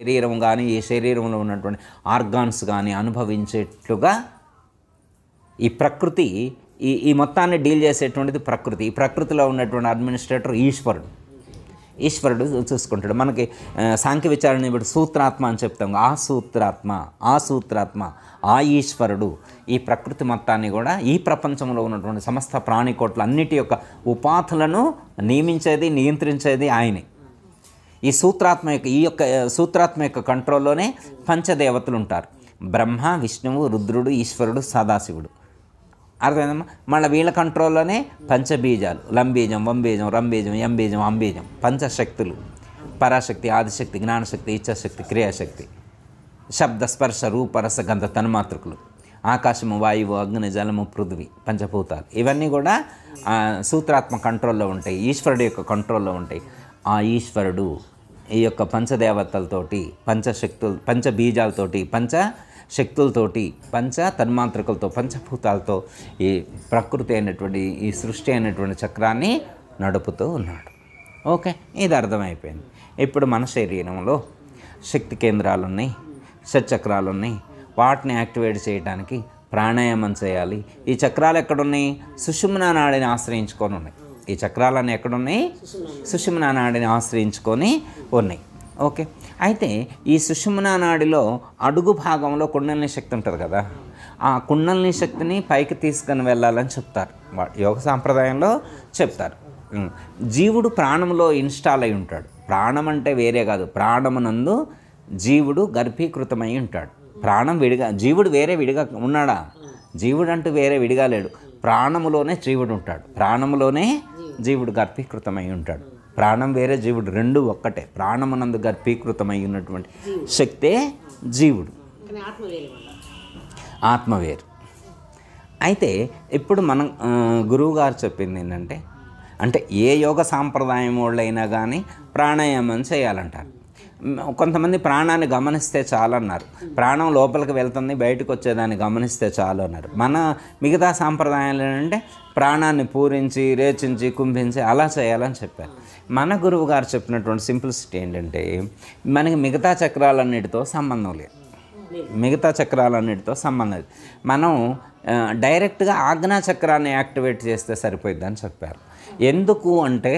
శరీరం కానీ ఈ శరీరంలో ఉన్నటువంటి ఆర్గాన్స్ కానీ అనుభవించేట్లుగా ఈ ప్రకృతి ఈ మొత్తాన్ని డీల్ చేసేటువంటిది ప్రకృతి. ఈ ప్రకృతిలో ఉన్నటువంటి అడ్మినిస్ట్రేటర్ ఈశ్వరుడు చూసుకుంటాడు. మనకి సాంఖ్య విచారణ ఇప్పుడు సూత్రాత్మ అని చెప్తాం. ఆ సూత్రాత్మ ఆ ఈశ్వరుడు ఈ ప్రకృతి మొత్తాన్ని కూడా ఈ ప్రపంచంలో ఉన్నటువంటి సమస్త ప్రాణికోట్ల అన్నిటి యొక్క ఉపాధులను నియమించేది నియంత్రించేది ఆయనే. ఈ సూత్రాత్మ యొక్క కంట్రోల్లోనే పంచదేవతలు ఉంటారు. బ్రహ్మ, విష్ణువు, రుద్రుడు, ఈశ్వరుడు, సదాశివుడు. అర్థమైందమ్మా? మళ్ళీ వీళ్ళ కంట్రోల్లోనే పంచబీజాలు, లంబీజం, వంబీజం, రంబీజం, ఎంబీజం, అంబీజం, పంచశక్తులు, పరాశక్తి, ఆదిశక్తి, జ్ఞానశక్తి, ఇచ్ఛాశక్తి, క్రియాశక్తి, శబ్ద, స్పర్శ, రూప, రస, గంధ తన్మాతృకులు, ఆకాశము, వాయువు, అగ్ని, జలము, పృథివీ, పంచభూతాలు ఇవన్నీ కూడా సూత్రాత్మ కంట్రోల్లో ఉంటాయి, ఈశ్వరుడు యొక్క కంట్రోల్లో ఉంటాయి. ఆ ఈశ్వరుడు ఈ యొక్క పంచదేవతలతోటి, పంచబీజాలతోటి, పంచశక్తులతోటి, పంచ తన్మాత్రకులతో, పంచభూతాలతో ఈ ప్రకృతి అయినటువంటి ఈ సృష్టి అయినటువంటి చక్రాన్ని నడుపుతూ ఉన్నాడు. ఓకే, ఇది అర్థమైపోయింది. ఇప్పుడు మన శరీరంలో శక్తి కేంద్రాలు ఉన్నాయి, షట్చక్రాలు ఉన్నాయి. వాటిని యాక్టివేట్ చేయడానికి ప్రాణాయామం చేయాలి. ఈ చక్రాలు ఎక్కడున్నాయి? సుషుమ్నా నాడిని ఆశ్రయించుకొని ఉన్నాయి. ఈ చక్రాలన్నీ ఎక్కడున్నాయి? సుషుమ్నా నాడిని ఆశ్రయించుకొని ఉన్నాయి. ఓకే, అయితే ఈ సుషుమ్నా నాడిలో అడుగు భాగంలో కుండలిని శక్తి ఉంటుంది కదా, ఆ కుండలిని శక్తిని పైకి తీసుకొని వెళ్ళాలని చెప్తారు. యోగ సాంప్రదాయంలో చెప్తారు. జీవుడు ప్రాణంలో ఇన్స్టాల్ అయి ఉంటాడు. ప్రాణం అంటే వేరే కాదు, ప్రాణమునందు జీవుడు గర్భీకృతమై ఉంటాడు. ప్రాణం విడిగా, జీవుడు వేరే విడిగా ఉన్నాడా? జీవుడు అంటూ వేరే విడిగా లేడు. ప్రాణములోనే జీవుడు ఉంటాడు. ప్రాణములోనే జీవుడు గర్భీకృతమై ఉంటాడు. ప్రాణం వేరే, జీవుడు రెండు ఒక్కటే. ప్రాణమునందు గర్భీకృతమై ఉన్నటువంటి శక్తే జీవుడు, ఆత్మ వేరు. అయితే ఇప్పుడు మనం గురువుగారు చెప్పింది ఏంటంటే, అంటే ఏ యోగ సాంప్రదాయం వాళ్ళైనా కానీ ప్రాణాయామం చేయాలంటారు. కొంతమంది ప్రాణాన్ని గమనిస్తే చాలు అన్నారు. ప్రాణం లోపలికి వెళ్తుంది, బయటకు వచ్చేదాన్ని గమనిస్తే చాలు అన్నారు. మన మిగతా సాంప్రదాయాలు ఏంటంటే ప్రాణాన్ని పూరించి, రేచించి, కుంభించి అలా చేయాలని చెప్పారు. మన గురువు గారు చెప్పినటువంటి సింప్లిసిటీ ఏంటంటే, మనకి మిగతా చక్రాలన్నిటితో సంబంధం లేదు. మనం డైరెక్ట్గా ఆజ్ఞా చక్రాన్ని యాక్టివేట్ చేస్తే సరిపోయిద్దని చెప్పారు. ఎందుకు అంటే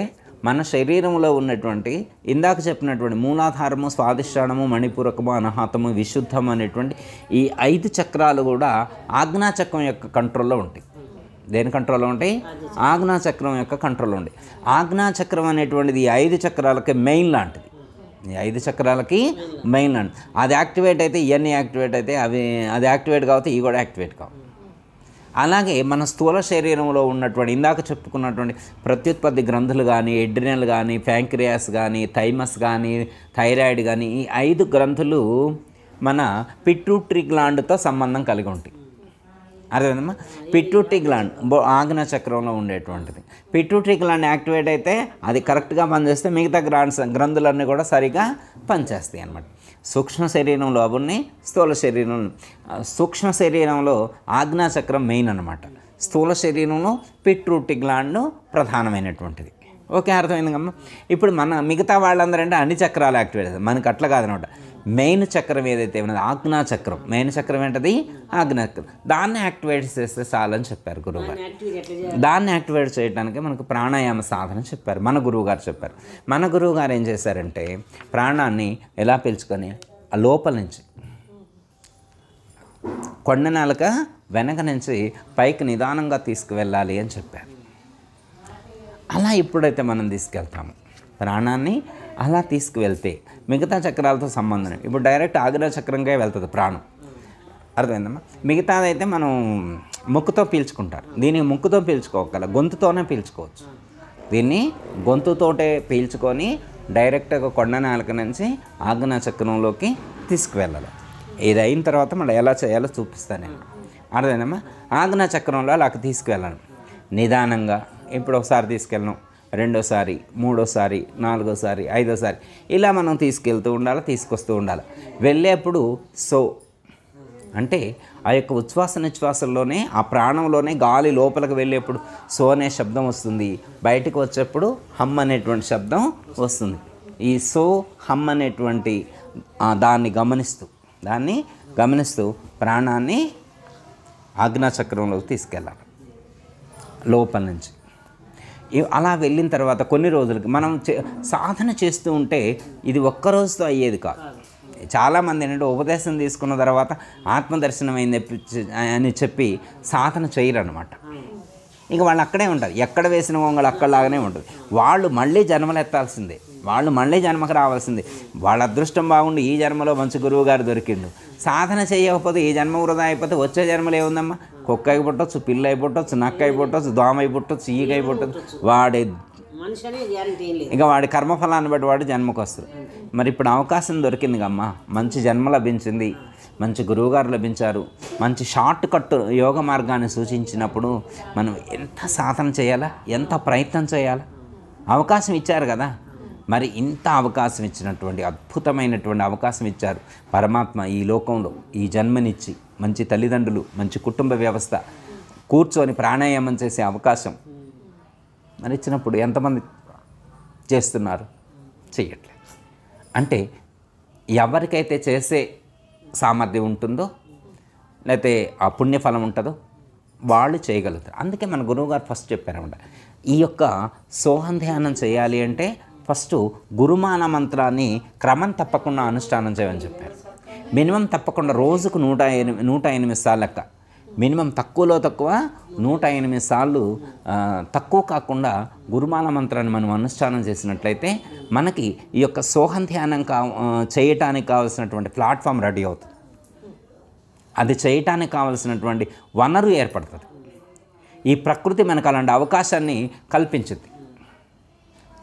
మన శరీరంలో ఉన్నటువంటి ఇందాక చెప్పినటువంటి మూలాధారము, స్వాదిష్టానము, మణిపూరకము, అనాహతము, విశుద్ధము అనేటువంటి ఈ 5 చక్రాలు కూడా ఆజ్ఞాచక్రం యొక్క కంట్రోల్లో ఉంటాయి. దేని కంట్రోల్లో ఉంటాయి? ఆజ్ఞాచక్రం యొక్క కంట్రోల్లో ఉంటాయి. ఆజ్ఞాచక్రం అనేటువంటిది ఈ 5 చక్రాలకి మెయిన్ లాంటిది. ఈ 5 చక్రాలకి మెయిన్ లాంటిది. అది యాక్టివేట్ అయితే ఇవన్నీ యాక్టివేట్ అయితే అది యాక్టివేట్ కాకపోతే ఇవి కూడా యాక్టివేట్ కావు. అలాగే మన స్థూల శరీరంలో ఉన్నటువంటి ఇందాక చెప్పుకున్నటువంటి ప్రత్యుత్పత్తి గ్రంథులు కానీ, ఎడ్రినల్ కానీ, ప్యాంక్రియాస్ కానీ, థైమస్ కానీ, థైరాయిడ్ కానీ, ఈ 5 గ్రంథులు మన పిట్యూటరీ గ్లాండ్తో సంబంధం కలిగి ఉంటాయి. అర్థమైందమ్మా? పిట్యూటరీ గ్లాండ్ ఆజ్ఞా చక్రంలో ఉండేటువంటిది. పిట్యూటరీ గ్లాండ్ యాక్టివేట్ అయితే అది కరెక్ట్గా పనిచేస్తే మిగతా గ్రంథులన్నీ కూడా సరిగా పనిచేస్తాయి అన్నమాట. సూక్ష్మ శరీరంలో అవున్నాయి, స్థూల శరీరంలో. సూక్ష్మ శరీరంలో ఆజ్ఞా చక్రం మెయిన్ అన్నమాట. స్థూల శరీరంలో పిట్యూటరీ గ్లాండ్ ప్రధానమైనటువంటిది. ఓకే, అర్థమైందమ్మా? ఇప్పుడు మన మిగతా వాళ్ళందరూ అంటే అన్ని చక్రాలు యాక్టివేట్ అవుతాయి. మనకి అట్లా కాదనమాట. మెయిన్ చక్రం ఏదైతే ఉన్నదో ఆజ్ఞా చక్రం, మెయిన్ చక్రం ఏంటది? ఆజ్ఞా చక్రం. దాన్ని యాక్టివేట్ చేస్తే చాలని చెప్పారు గురువుగారు. దాన్ని యాక్టివేట్ చేయడానికి మనకు ప్రాణాయామ సాధన చెప్పారు, మన గురువుగారు చెప్పారు. మన గురువుగారు ఏం చేశారంటే, ప్రాణాన్ని ఎలా పీల్చుకొని ఆ లోపల నుంచి కొండ నాలుక వెనక నుంచి పైకి నిదానంగా తీసుకువెళ్ళాలి అని చెప్పారు. అలా ఎప్పుడైతే మనం తీసుకెళ్తామో ప్రాణాన్ని అలా తీసుకువెళ్తే మిగతా చక్రాలతో సంబంధం లేదు. ఇప్పుడు డైరెక్ట్ ఆజ్ఞా చక్రంగా వెళ్తుంది ప్రాణం. అర్థమైందమ్మా? మిగతాదైతే మనం ముక్కుతో పీల్చుకుంటారు. దీన్ని ముక్కుతో పీల్చుకోగల, గొంతుతోనే పీల్చుకోవచ్చు. దీన్ని గొంతుతోటే పీల్చుకొని డైరెక్ట్గా కొండ నాలుక నుంచి ఆజ్ఞా చక్రంలోకి తీసుకువెళ్ళాలి. ఇది అయిన తర్వాత మళ్ళీ ఎలా చేయాలో చూపిస్తాను నేను. అర్థమైందమ్మా? ఆజ్ఞా చక్రంలో అలా తీసుకువెళ్ళాను నిదానంగా. ఇప్పుడు ఒకసారి తీసుకెళ్ళను, రెండోసారి, మూడోసారి, నాలుగోసారి, ఐదోసారి ఇలా మనం తీసుకెళ్తూ ఉండాలి, తీసుకొస్తూ ఉండాలి. వెళ్ళేప్పుడు అంటే ఆ యొక్క ఉచ్ఛ్వాస నిశ్వాసంలోనే ఆ ప్రాణంలోనే గాలి లోపలికి వెళ్ళేప్పుడు సో అనే శబ్దం వస్తుంది, బయటకు వచ్చేప్పుడు హమ్ అనేటువంటి శబ్దం వస్తుంది. ఈ సో హమ్ అనేటువంటి దాన్ని గమనిస్తూ ప్రాణాన్ని ఆజ్ఞాచక్రంలోకి తీసుకెళ్ళాలి లోపల నుంచి. అలా వెళ్ళిన తర్వాత కొన్ని రోజులకి మనం సాధన చేస్తూ ఉంటే ఇది ఒక్కరోజుతో అయ్యేది కాదు. చాలామంది ఏంటంటే ఉపదేశం తీసుకున్న తర్వాత ఆత్మదర్శనం అయింది అని చెప్పి సాధన చేయరు అనమాట. ఇంక వాళ్ళు అక్కడే ఉంటారు, ఎక్కడ వేసిన గొంగళి అక్కడలాగానే ఉంటుంది. వాళ్ళు మళ్ళీ జన్మలు ఎత్తాల్సిందే, వాళ్ళు మళ్ళీ జన్మకు రావాల్సిందే. వాళ్ళ అదృష్టం బాగుండి ఈ జన్మలో మంచి గురువు గారు దొరికిండు. సాధన చేయకపోతే ఈ జన్మ వృధా అయిపోతే వచ్చే జన్మలు ఏముందమ్మా? కుక్క అయి పుట్టొచ్చు, పిల్ల అయి పుట్టొచ్చు, నక్క అయి పుట్టొచ్చు, దోమ అయి పుట్టొచ్చు, ఈగ అయి పుట్టొచ్చు. ఇక వాడి కర్మఫలాన్ని బట్టి వాడు జన్మకు వస్తుంది. మరి ఇప్పుడు అవకాశం దొరికింది కమ్మా, మంచి జన్మ లభించింది, మంచి గురువుగారు లభించారు, మంచి షార్ట్ కట్ యోగ మార్గాన్ని సూచించినప్పుడు మనం ఎంత సాధన చేయాలా, ఎంత ప్రయత్నం చేయాలా? అవకాశం ఇచ్చారు కదా. మరి ఇంత అవకాశం ఇచ్చినటువంటి అద్భుతమైనటువంటి అవకాశం ఇచ్చారు పరమాత్మ ఈ లోకంలో. ఈ జన్మనిచ్చి మంచి తల్లిదండ్రులు, మంచి కుటుంబ వ్యవస్థ, కూర్చొని ప్రాణాయామం చేసే అవకాశం మరి ఇచ్చినప్పుడు ఎంతమంది చేస్తున్నారు? చెయ్యట్లేదు. అంటే ఎవరికైతే చేసే సామర్థ్యం ఉంటుందో లేకపోతే ఆ పుణ్యఫలం ఉంటుందో వాళ్ళు చేయగలుగుతారు. అందుకే మన గురువుగారు ఫస్ట్ చెప్పారన్నమాట, ఈ యొక్క సోహం ధ్యానం చేయాలి అంటే ఫస్ట్ గురుమాన మంత్రాన్ని క్రమం తప్పకుండా అనుష్ఠానం చేయమని చెప్పారు. మినిమం తప్పకుండా రోజుకు 108 సార్లు లెక్క, మినిమం తక్కువలో తక్కువ 108 సార్లు తక్కువ కాకుండా గురుమాల మంత్రాన్ని మనం అనుష్ఠానం చేసినట్లయితే మనకి ఈ యొక్క సోహం ధ్యానం చేయటానికి కావాల్సినటువంటి ప్లాట్ఫామ్ రెడీ అవుతుంది. అది చేయటానికి కావాల్సినటువంటి వనరు ఏర్పడుతుంది. ఈ ప్రకృతి మనకు అలాంటి అవకాశాన్ని కల్పించింది,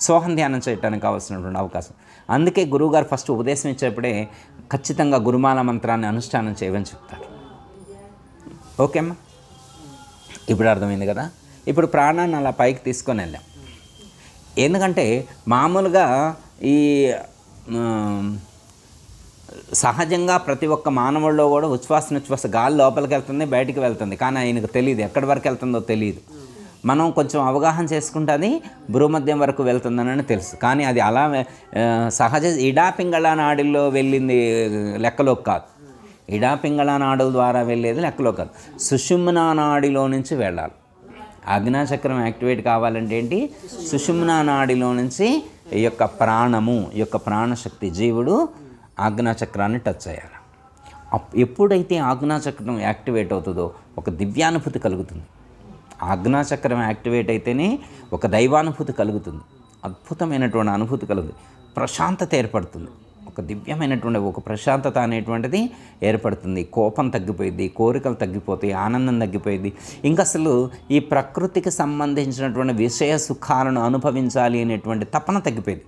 సోహం ధ్యానం చేయడానికి కావాల్సినటువంటి అవకాశం. అందుకే గురువుగారు ఫస్ట్ ఉపదేశం ఇచ్చేప్పుడే ఖచ్చితంగా గురుమాల మంత్రాన్ని అనుష్ఠానం చేయమని చెప్తారు. ఓకే అమ్మా, ఇప్పుడు అర్థమైంది కదా. ఇప్పుడు ప్రాణాన్ని అలా పైకి తీసుకొని వెళ్ళాం. ఎందుకంటే మామూలుగా ఈ సహజంగా ప్రతి ఒక్క మానవుల్లో కూడా ఉచ్ఛ్వాస గాలి లోపలికి వెళ్తుంది, బయటికి వెళ్తుంది. కానీ ఆయనకు తెలియదు ఎక్కడి వరకు వెళ్తుందో తెలియదు. మనం కొంచెం అవగాహన చేసుకుంటే అది భూమధ్యం వరకు వెళ్తుందని తెలుసు. కానీ అది అలా సహజ ఇడాపింగళ నాడుల్లో వెళ్ళింది లెక్కలోకి కాదు. ఇడాపింగళ నాడుల ద్వారా వెళ్ళేది లెక్కలో కాదు, సుషుమ్నా నాడిలో నుంచి వెళ్ళాలి. ఆజ్ఞాచక్రం యాక్టివేట్ కావాలంటే ఏంటి? సుషుమ్నా నాడిలో నుంచి ఈ యొక్క ప్రాణము, ఈ యొక్క ప్రాణశక్తి జీవుడు ఆజ్ఞాచక్రాన్ని టచ్ చేయాలి. ఎప్పుడైతే ఆజ్ఞాచక్రం యాక్టివేట్ అవుతుందో ఒక దివ్యానుభూతి కలుగుతుంది. ఆజ్ఞాచక్రం యాక్టివేట్ అయితేనే ఒక దైవానుభూతి కలుగుతుంది, అద్భుతమైనటువంటి అనుభూతి కలుగుతుంది, ప్రశాంతత ఏర్పడుతుంది, ఒక దివ్యమైనటువంటి ఒక ప్రశాంతత అనేటువంటిది ఏర్పడుతుంది. కోపం తగ్గిపోయింది, కోరికలు తగ్గిపోతాయి, ఆనందం తగ్గిపోయింది. ఇంకా అసలు ఈ ప్రకృతికి సంబంధించినటువంటి విషయ సుఖాలను అనుభవించాలి అనేటువంటి తపన తగ్గిపోయింది.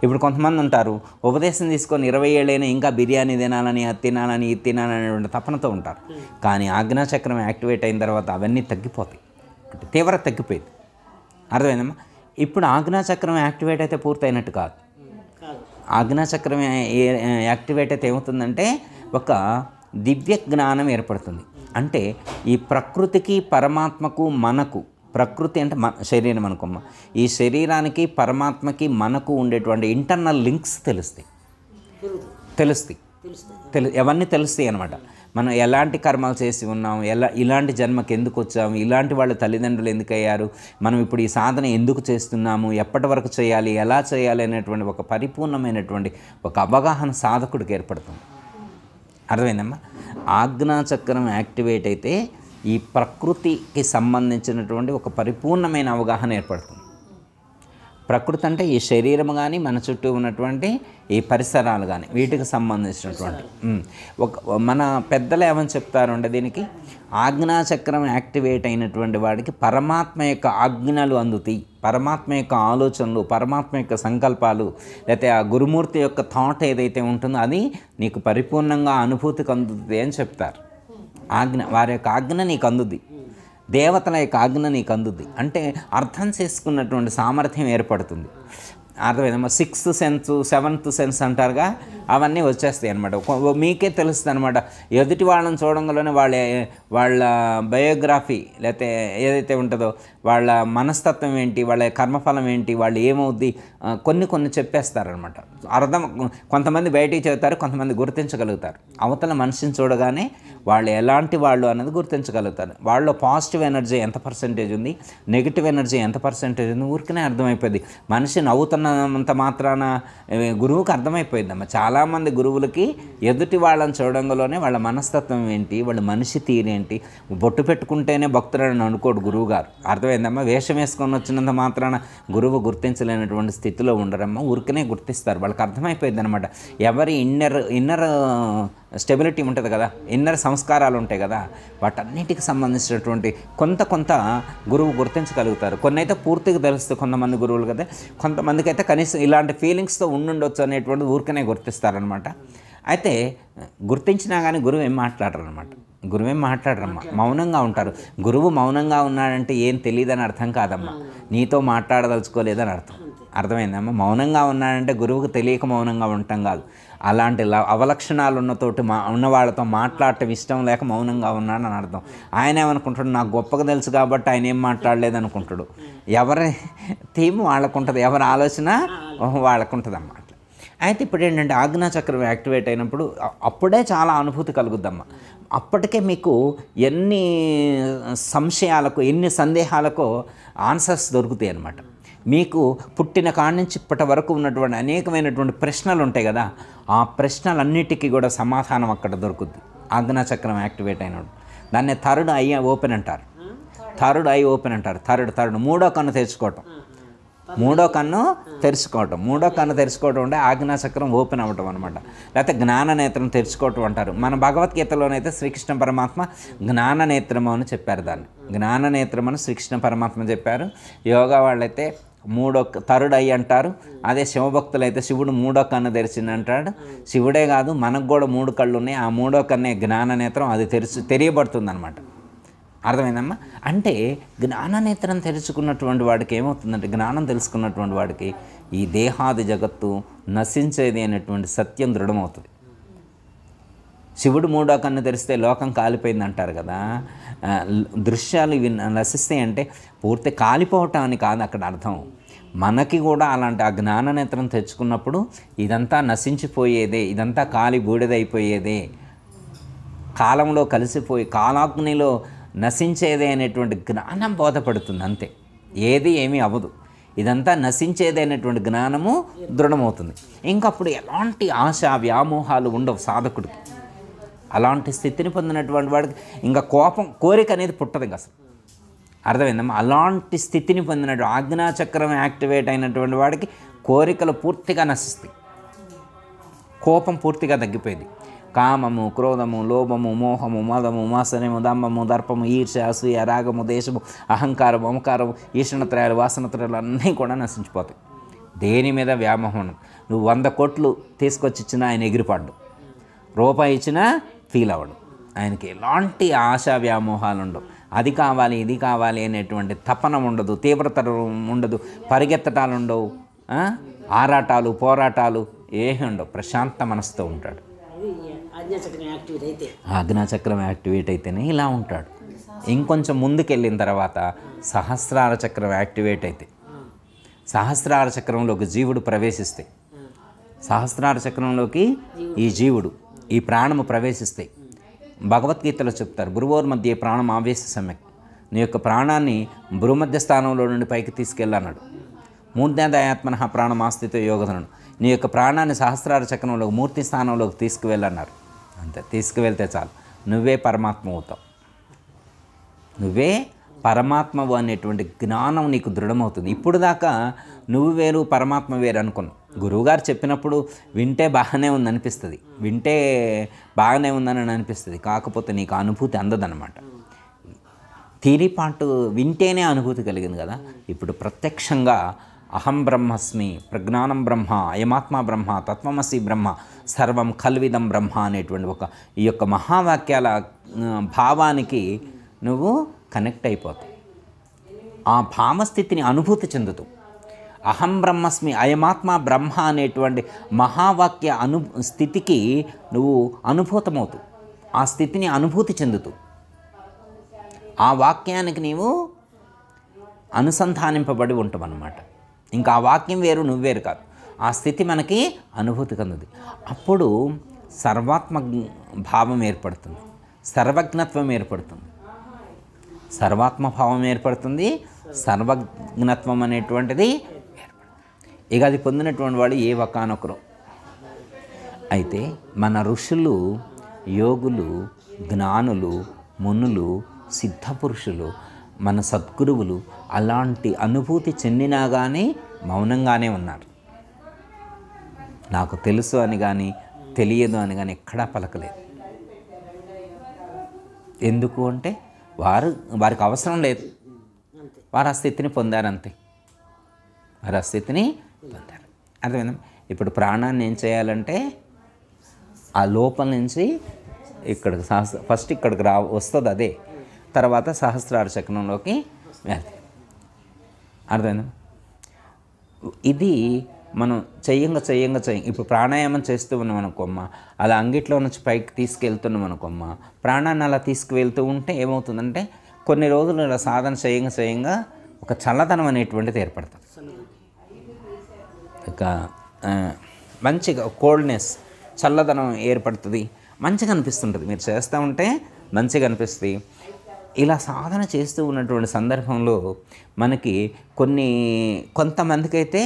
ఇప్పుడు కొంతమంది ఉంటారు ఉపదేశం తీసుకొని 20 ఏళ్ళైనా ఇంకా బిర్యానీ తినాలని, అది తినాలని, ఇది తినాలని అనేటువంటి తపనతో ఉంటారు. కానీ ఆజ్ఞాచక్రం యాక్టివేట్ అయిన తర్వాత అవన్నీ తగ్గిపోతాయి, అంటే తీవ్రత తగ్గిపోయింది. అర్థమైందమ్మా? ఇప్పుడు ఆజ్ఞాచక్రం యాక్టివేట్ అయితే పూర్తయినట్టు కాదు. ఆజ్ఞాచక్రం యాక్టివేట్ అయితే ఏమవుతుందంటే ఒక దివ్య జ్ఞానం ఏర్పడుతుంది. అంటే ఈ ప్రకృతికి పరమాత్మకు మనకు, ప్రకృతి అంటే శరీరం అనుకోమ్మ, ఈ శరీరానికి పరమాత్మకి మనకు ఉండేటువంటి ఇంటర్నల్ లింక్స్ తెలుస్తాయి, అవన్నీ తెలుస్తాయి అన్నమాట. మనం ఎలాంటి కర్మలు చేసి ఉన్నాం, ఇలాంటి జన్మకి ఎందుకు వచ్చాము, ఇలాంటి వాళ్ళ తల్లిదండ్రులు ఎందుకు అయ్యారు, మనం ఇప్పుడు ఈ సాధన ఎందుకు చేస్తున్నాము, ఎప్పటి వరకు చేయాలి, ఎలా చేయాలి అనేటువంటి ఒక పరిపూర్ణమైనటువంటి ఒక అవగాహన సాధకుడికి ఏర్పడుతుంది. అర్థమైందమ్మా? ఆజ్ఞాచక్రం యాక్టివేట్ అయితే ఈ ప్రకృతికి సంబంధించినటువంటి ఒక పరిపూర్ణమైన అవగాహన ఏర్పడుతుంది. ప్రకృతి అంటే ఈ శరీరం కానీ మన చుట్టూ ఉన్నటువంటి ఈ పరిసరాలు కానీ వీటికి సంబంధించినటువంటి మన పెద్దలు ఏమని చెప్తారు అంటే దీనికి ఆజ్ఞాచక్రం యాక్టివేట్ అయినటువంటి వాడికి పరమాత్మ యొక్క ఆజ్ఞలు అందుతాయి, పరమాత్మ యొక్క ఆలోచనలు, పరమాత్మ యొక్క సంకల్పాలు, లేకపోతే ఆ గురుమూర్తి యొక్క థాట్ ఏదైతే ఉంటుందో అది నీకు పరిపూర్ణంగా అనుభూతికి అందుతుంది అని చెప్తారు. వారి యొక్క ఆజ్ఞ నీకు అందుద్ది, దేవతల యొక్క ఆజ్ఞ నీకు అందుద్ది. అంటే అర్థం చేసుకున్నటువంటి సామర్థ్యం ఏర్పడుతుంది. అర్థమైందమ్మా? 6th సెన్స్ 7th సెన్స్ అంటారుగా, అవన్నీ వచ్చేస్తాయి అనమాట. మీకే తెలుస్తుంది అనమాట. ఎదుటి వాళ్ళని చూడంగానే వాళ్ళ బయోగ్రఫీ లేకపోతే ఏదైతే ఉంటుందో వాళ్ళ మనస్తత్వం ఏంటి, వాళ్ళ కర్మఫలం ఏంటి, వాళ్ళు ఏమవుద్ది కొన్ని చెప్పేస్తారనమాట. కొంతమంది బయటికి చెబుతారు, కొంతమంది గుర్తించగలుగుతారు. అవతల మనిషిని చూడగానే వాళ్ళు ఎలాంటి వాళ్ళు అన్నది గుర్తించగలుగుతారు. వాళ్ళలో పాజిటివ్ ఎనర్జీ ఎంత పర్సెంటేజ్ ఉంది, నెగిటివ్ ఎనర్జీ ఎంత పర్సెంటేజ్ ఉంది ఊరికనే అర్థమైపోయింది. మనిషి నవ్వుతున్నంత మాత్రాన గురువుకి అర్థమైపోయిందమ్మా. చాలామంది గురువులకి ఎదుటి వాళ్ళని చూడంగానే వాళ్ళ మనస్తత్వం ఏంటి, వాళ్ళ మనిషి తీరేంటి, బొట్టు పెట్టుకుంటేనే భక్తులని అనుకోడు గురువు గారు. అర్థమైందమ్మా. వేషం వేసుకొని వచ్చినంత మాత్రాన గురువు గుర్తించలేనటువంటి స్థితిలో ఉండరమ్మా. ఊరికనే గుర్తిస్తారు. వాళ్ళకి అర్థమైపోయింది అనమాట. ఎవరి ఇన్నర్ స్టెబిలిటీ ఉంటుంది కదా, ఇన్నర్ సంస్కారాలు ఉంటాయి కదా, వాటన్నిటికి సంబంధించినటువంటి కొంత గురువు గుర్తించగలుగుతారు. కొన్ని అయితే పూర్తిగా తెలుస్తుంది కొంతమంది గురువులు కదా, కొంతమందికి అయితే కనీసం ఇలాంటి ఫీలింగ్స్తో ఉండుండొచ్చు అనేటువంటి ఊరికనే గుర్తిస్తారనమాట. అయితే గుర్తించినా కానీ గురువు ఏం మాట్లాడరనమాట. గురువేం మాట్లాడరమ్మా, మౌనంగా ఉంటారు. గురువు మౌనంగా ఉన్నాడంటే ఏం తెలియదని అర్థం కాదమ్మా, నీతో మాట్లాడదలుచుకోలేదని అర్థం. అర్థమైందమ్మా. మౌనంగా ఉన్నాడంటే గురువుకు తెలియక మౌనంగా ఉండటం కాదు, అలాంటి అవలక్షణాలు ఉన్న వాళ్ళతో మాట్లాడటం ఇష్టం లేక మౌనంగా ఉన్నాడని అర్థం. ఆయన ఏమనుకుంటాడు, నాకు గొప్పగా తెలుసు కాబట్టి ఆయన ఏం మాట్లాడలేదు అనుకుంటాడు. ఎవరి థీమ్ వాళ్ళకు ఉంటుంది, ఎవరి ఆలోచన వాళ్ళకు ఉంటుంది అన్నమాట. అయితే ఇప్పుడు ఏంటంటే ఆజ్ఞాచక్రం యాక్టివేట్ అయినప్పుడు అప్పుడే చాలా అనుభూతి కలుగుద్దమ్మా. అప్పటికే మీకు ఎన్ని సంశయాలకు, ఎన్ని సందేహాలకు ఆన్సర్స్ దొరుకుతాయి అన్నమాట. మీకు పుట్టిన కాడి నుంచి ఇప్పటి వరకు ఉన్నటువంటి అనేకమైనటువంటి ప్రశ్నలు ఉంటాయి కదా, ఆ ప్రశ్నలన్నిటికీ కూడా సమాధానం అక్కడ దొరుకుద్ది ఆజ్ఞాచక్రం యాక్టివేట్ అయినప్పుడు. దాన్ని థర్డ్ ఐ ఓపెన్ అంటారు. థర్డ్ ఐ ఓపెన్ అంటారు. థర్డ్ మూడో కన్ను తెరుచుకోవటం. మూడో కన్ను తెరుచుకోవటం అంటే ఆజ్ఞాచక్రం ఓపెన్ అవ్వటం అనమాట. లేకపోతే జ్ఞాననేత్రం తెరుచుకోవటం అంటారు. మన భగవద్గీతలోనైతే శ్రీకృష్ణ పరమాత్మ జ్ఞాననేత్రము అని చెప్పారు. దాన్ని జ్ఞాననేత్రం అని శ్రీకృష్ణ పరమాత్మ చెప్పారు. యోగా వాళ్ళైతే థర్డ్ ఐ అంటారు. అదే శివభక్తులు అయితే శివుడు మూడో కన్ను తెరిచింది అంటాడు. శివుడే కాదు, మనకు కూడా 3 కళ్ళు ఉన్నాయి. ఆ మూడో కన్నే జ్ఞాననేత్రం, అది తెలియబడుతుంది అనమాట. అర్థమైందమ్మా. అంటే జ్ఞాననేత్రం తెరుచుకున్నటువంటి వాడికి ఏమవుతుందంటే, జ్ఞానం తెలుసుకున్నటువంటి వాడికి ఈ దేహాది జగత్తు నశించేది అనేటువంటి సత్యం దృఢమవుతుంది. శివుడు మూడో కన్ను తెరిస్తే లోకం కాలిపోయింది అంటారు కదా. దృశ్యాలు ఇవి నశిస్తాయి అంటే పూర్తి కాలిపోవటం అని కాదు అక్కడ అర్థం. మనకి కూడా అలాంటి ఆ జ్ఞాననేత్రం తెచ్చుకున్నప్పుడు ఇదంతా నశించిపోయేదే, ఇదంతా కాలి బూడిదైపోయేదే, కాలంలో కలిసిపోయి కాలాగ్నిలో నశించేదే అనేటువంటి జ్ఞానం బోధపడుతుంది. అంతే, ఏమీ అవ్వదు. ఇదంతా నశించేదే అనేటువంటి జ్ఞానము దృఢమవుతుంది. ఇంకప్పుడు ఎలాంటి ఆశ వ్యామోహాలు ఉండవు సాధకుడికి. అలాంటి స్థితిని పొందినటువంటి వాడికి ఇంకా కోరిక అనేది పుట్టదు ఇంకా అసలు. అర్థమైందమ్మా. అలాంటి స్థితిని పొందినటువంటి ఆజ్ఞాచక్రం యాక్టివేట్ అయినటువంటి వాడికి కోరికలు పూర్తిగా నశిస్తాయి, కోపం పూర్తిగా తగ్గిపోయింది. కామము, క్రోధము, లోభము, మోహము, మదము, మాసనము, దంభము, దర్పము, ఈర్ష్య, అసూయ, రాగము, దేశము, అహంకారం, మమకారం, ఈషణత్రయాలు, వాసనత్రయాలు అన్నీ కూడా నశించిపోతాయి. దేని మీద వ్యామోహం. నువ్వు 100 కోట్లు తీసుకొచ్చి ఇచ్చినా ఆయన ఎగిరిపడ్డు, రూపాయి ఇచ్చినా ఫీల్ అవ్వడు. ఆయనకి ఎలాంటి ఆశా వ్యామోహాలు ఉండవు. అది కావాలి ఇది కావాలి అనేటువంటి తపన ఉండదు, తీవ్రత ఉండదు, పరిగెత్తటాలు ఉండవు, ఆరాటాలు పోరాటాలు ఏమీ ఉండవు. ప్రశాంత మనసుతో ఉంటాడు. ఆజ్ఞాచక్రం యాక్టివేట్ అయితేనే ఇలా ఉంటాడు. ఇంకొంచెం ముందుకెళ్ళిన తర్వాత సహస్రార చక్రం యాక్టివేట్ అయితే, సహస్రార చక్రంలోకి జీవుడు ప్రవేశిస్తే, సహస్రార చక్రంలోకి ఈ జీవుడు ఈ ప్రాణము ప్రవేశిస్తాయి. భగవద్గీతలో చెప్తారు, భ్రువోర్ మధ్య ప్రాణం ఆవేశ సమ్యక్. నీ యొక్క ప్రాణాన్ని భ్రూమధ్య స్థానంలో నుండి పైకి తీసుకెళ్ళన్నాడు. మూర్ధ్యాదయాత్మన ప్రాణం ఆస్థిత యోగధనుడు. నీ యొక్క ప్రాణాన్ని సహస్రార చక్రంలోకి మూర్తి స్థానంలోకి తీసుకువెళ్ళన్నారు. అంతే, తీసుకువెళ్తే చాలు, నువ్వే పరమాత్మ అవుతావు. నువ్వే పరమాత్మవు అనేటువంటి జ్ఞానం నీకు దృఢమవుతుంది. ఇప్పుడు దాకా నువ్వు వేరు పరమాత్మ వేరు అనుకున్నావు. గురువుగారు చెప్పినప్పుడు వింటే బాగానే ఉందనిపిస్తుంది, వింటే బాగానే ఉందని అనిపిస్తుంది. కాకపోతే నీకు అనుభూతి అందదన్నమాట. థియరీ పార్ట్ వింటేనే అనుభూతి కలిగింది కదా. ఇప్పుడు ప్రత్యక్షంగా అహం బ్రహ్మస్మి, ప్రజ్ఞానం బ్రహ్మ, అయమాత్మ బ్రహ్మ, తత్వమసి బ్రహ్మ, సర్వం కల్విదం బ్రహ్మ అనేటువంటి ఈ యొక్క మహావాక్యాల భావానికి నువ్వు కనెక్ట్ అయిపోతావు. ఆ భావస్థితిని అనుభూతి చెందుతూ, అహం బ్రహ్మస్మి, అయమాత్మ బ్రహ్మ అనేటువంటి మహావాక్య స్థితికి నువ్వు అనుభూతమవుతావు. ఆ స్థితిని అనుభూతి చెందుతూ ఆ వాక్యానికి నీవు అనుసంధానింపబడి ఉంటామన్నమాట. ఇంకా ఆ వాక్యం వేరు, నువ్వేరు కాదు. ఆ స్థితి మనకి అనుభూతి కందుది. అప్పుడు సర్వాత్మ భావం ఏర్పడుతుంది, సర్వజ్ఞత్వం ఏర్పడుతుంది, సర్వాత్మభావం ఏర్పడుతుంది, సర్వజ్ఞత్వం అనేటువంటిది ఏర్పడుతుంది. ఇక అది పొందినటువంటి వాడు ఏ ఒకానొకరు. అయితే మన ఋషులు, యోగులు, జ్ఞానులు, మునులు, సిద్ధపురుషులు, మన సద్గురువులు అలాంటి అనుభూతి చెందినా కానీ మౌనంగానే ఉన్నారు. నాకు తెలుసు అని కానీ తెలియదు అని కానీ ఎక్కడా పలకలేదు. ఎందుకు అంటే వారికి అవసరం లేదు, వారు ఆ స్థితిని పొందారంతే, వారు ఆ స్థితిని పొందారు. అర్థమైందా? ఇప్పుడు ప్రాణాన్ని ఏం చేయాలంటే ఆ లోపల నుంచి ఇక్కడికి ఫస్ట్ ఇక్కడికి వస్తుంది, అదే తర్వాత సహస్రార చక్రంలోకి వెళ్తాయి. అర్థమైందా? ఇది మనం చెయ్యంగా ఇప్పుడు ప్రాణాయామం చేస్తూ ఉన్నాం అనుకోమ్మ, అలా అంగిట్లో నుంచి పైకి తీసుకెళ్తున్నాం అనుకోమ్మ, ప్రాణాన్ని అలా తీసుకువెళ్తూ ఉంటే ఏమవుతుందంటే కొన్ని రోజులు ఇలా సాధన చేయంగా ఒక చల్లదనం అనేటువంటిది ఏర్పడుతుంది. ఒక మంచిగా కోల్డ్నెస్, చల్లదనం ఏర్పడుతుంది, మంచిగా అనిపిస్తుంటుంది. మీరు చేస్తూ ఉంటే మంచిగా అనిపిస్తుంది. ఇలా సాధన చేస్తూ ఉన్నటువంటి సందర్భంలో మనకి కొంతమందికి అయితే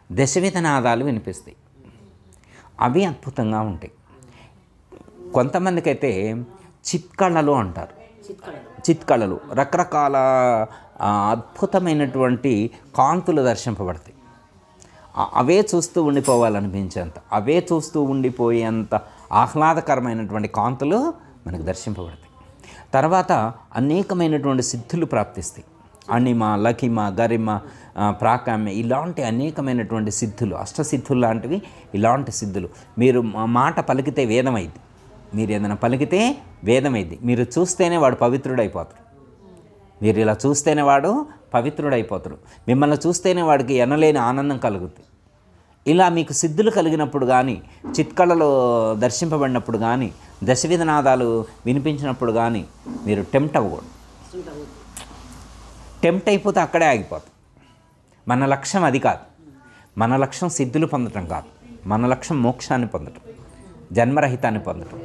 దశవిధనాదాలు వినిపిస్తాయి, అవి అద్భుతంగా ఉంటాయి. కొంతమందికి అయితే చిత్కళలు అంటారు, చిత్కళలు రకరకాల అద్భుతమైనటువంటి కాంతులు దర్శింపబడతాయి. అవే చూస్తూ ఉండిపోవాలనిపించేంత, అవే చూస్తూ ఉండిపోయేంత ఆహ్లాదకరమైనటువంటి కాంతులు మనకు దర్శింపబడతాయి. తర్వాత అనేకమైనటువంటి సిద్ధులు ప్రాప్తిస్తాయి. అణిమ, లఖిమ, గరిమ, ప్రాకామ్య, ఇలాంటి అనేకమైనటువంటి సిద్ధులు, అష్టసిద్ధులు లాంటివి, ఇలాంటి సిద్ధులు. మీరు మాట పలికితే వేదమైంది, మీరు ఏదైనా పలికితే వేదమైంది. మీరు చూస్తేనే వాడు పవిత్రుడైపోతాడు, మీరు ఇలా చూస్తేనే వాడు పవిత్రుడైపోతాడు, మిమ్మల్ని చూస్తేనే వాడికి ఎనలేని ఆనందం కలుగుతుంది. ఇలా మీకు సిద్ధులు కలిగినప్పుడు కానీ, చిత్కళలో దర్శింపబడినప్పుడు కానీ, దశవిధనాదాలు వినిపించినప్పుడు కానీ మీరు టెంప్ట్ అవ్వకూడదు. టెంప్ట్ అయిపోతే అక్కడే ఆగిపోతాం. మన లక్ష్యం అది కాదు. మన లక్ష్యం సిద్ధులు పొందటం కాదు, మన లక్ష్యం మోక్షాన్ని పొందటం, జన్మరహితాన్ని పొందటం,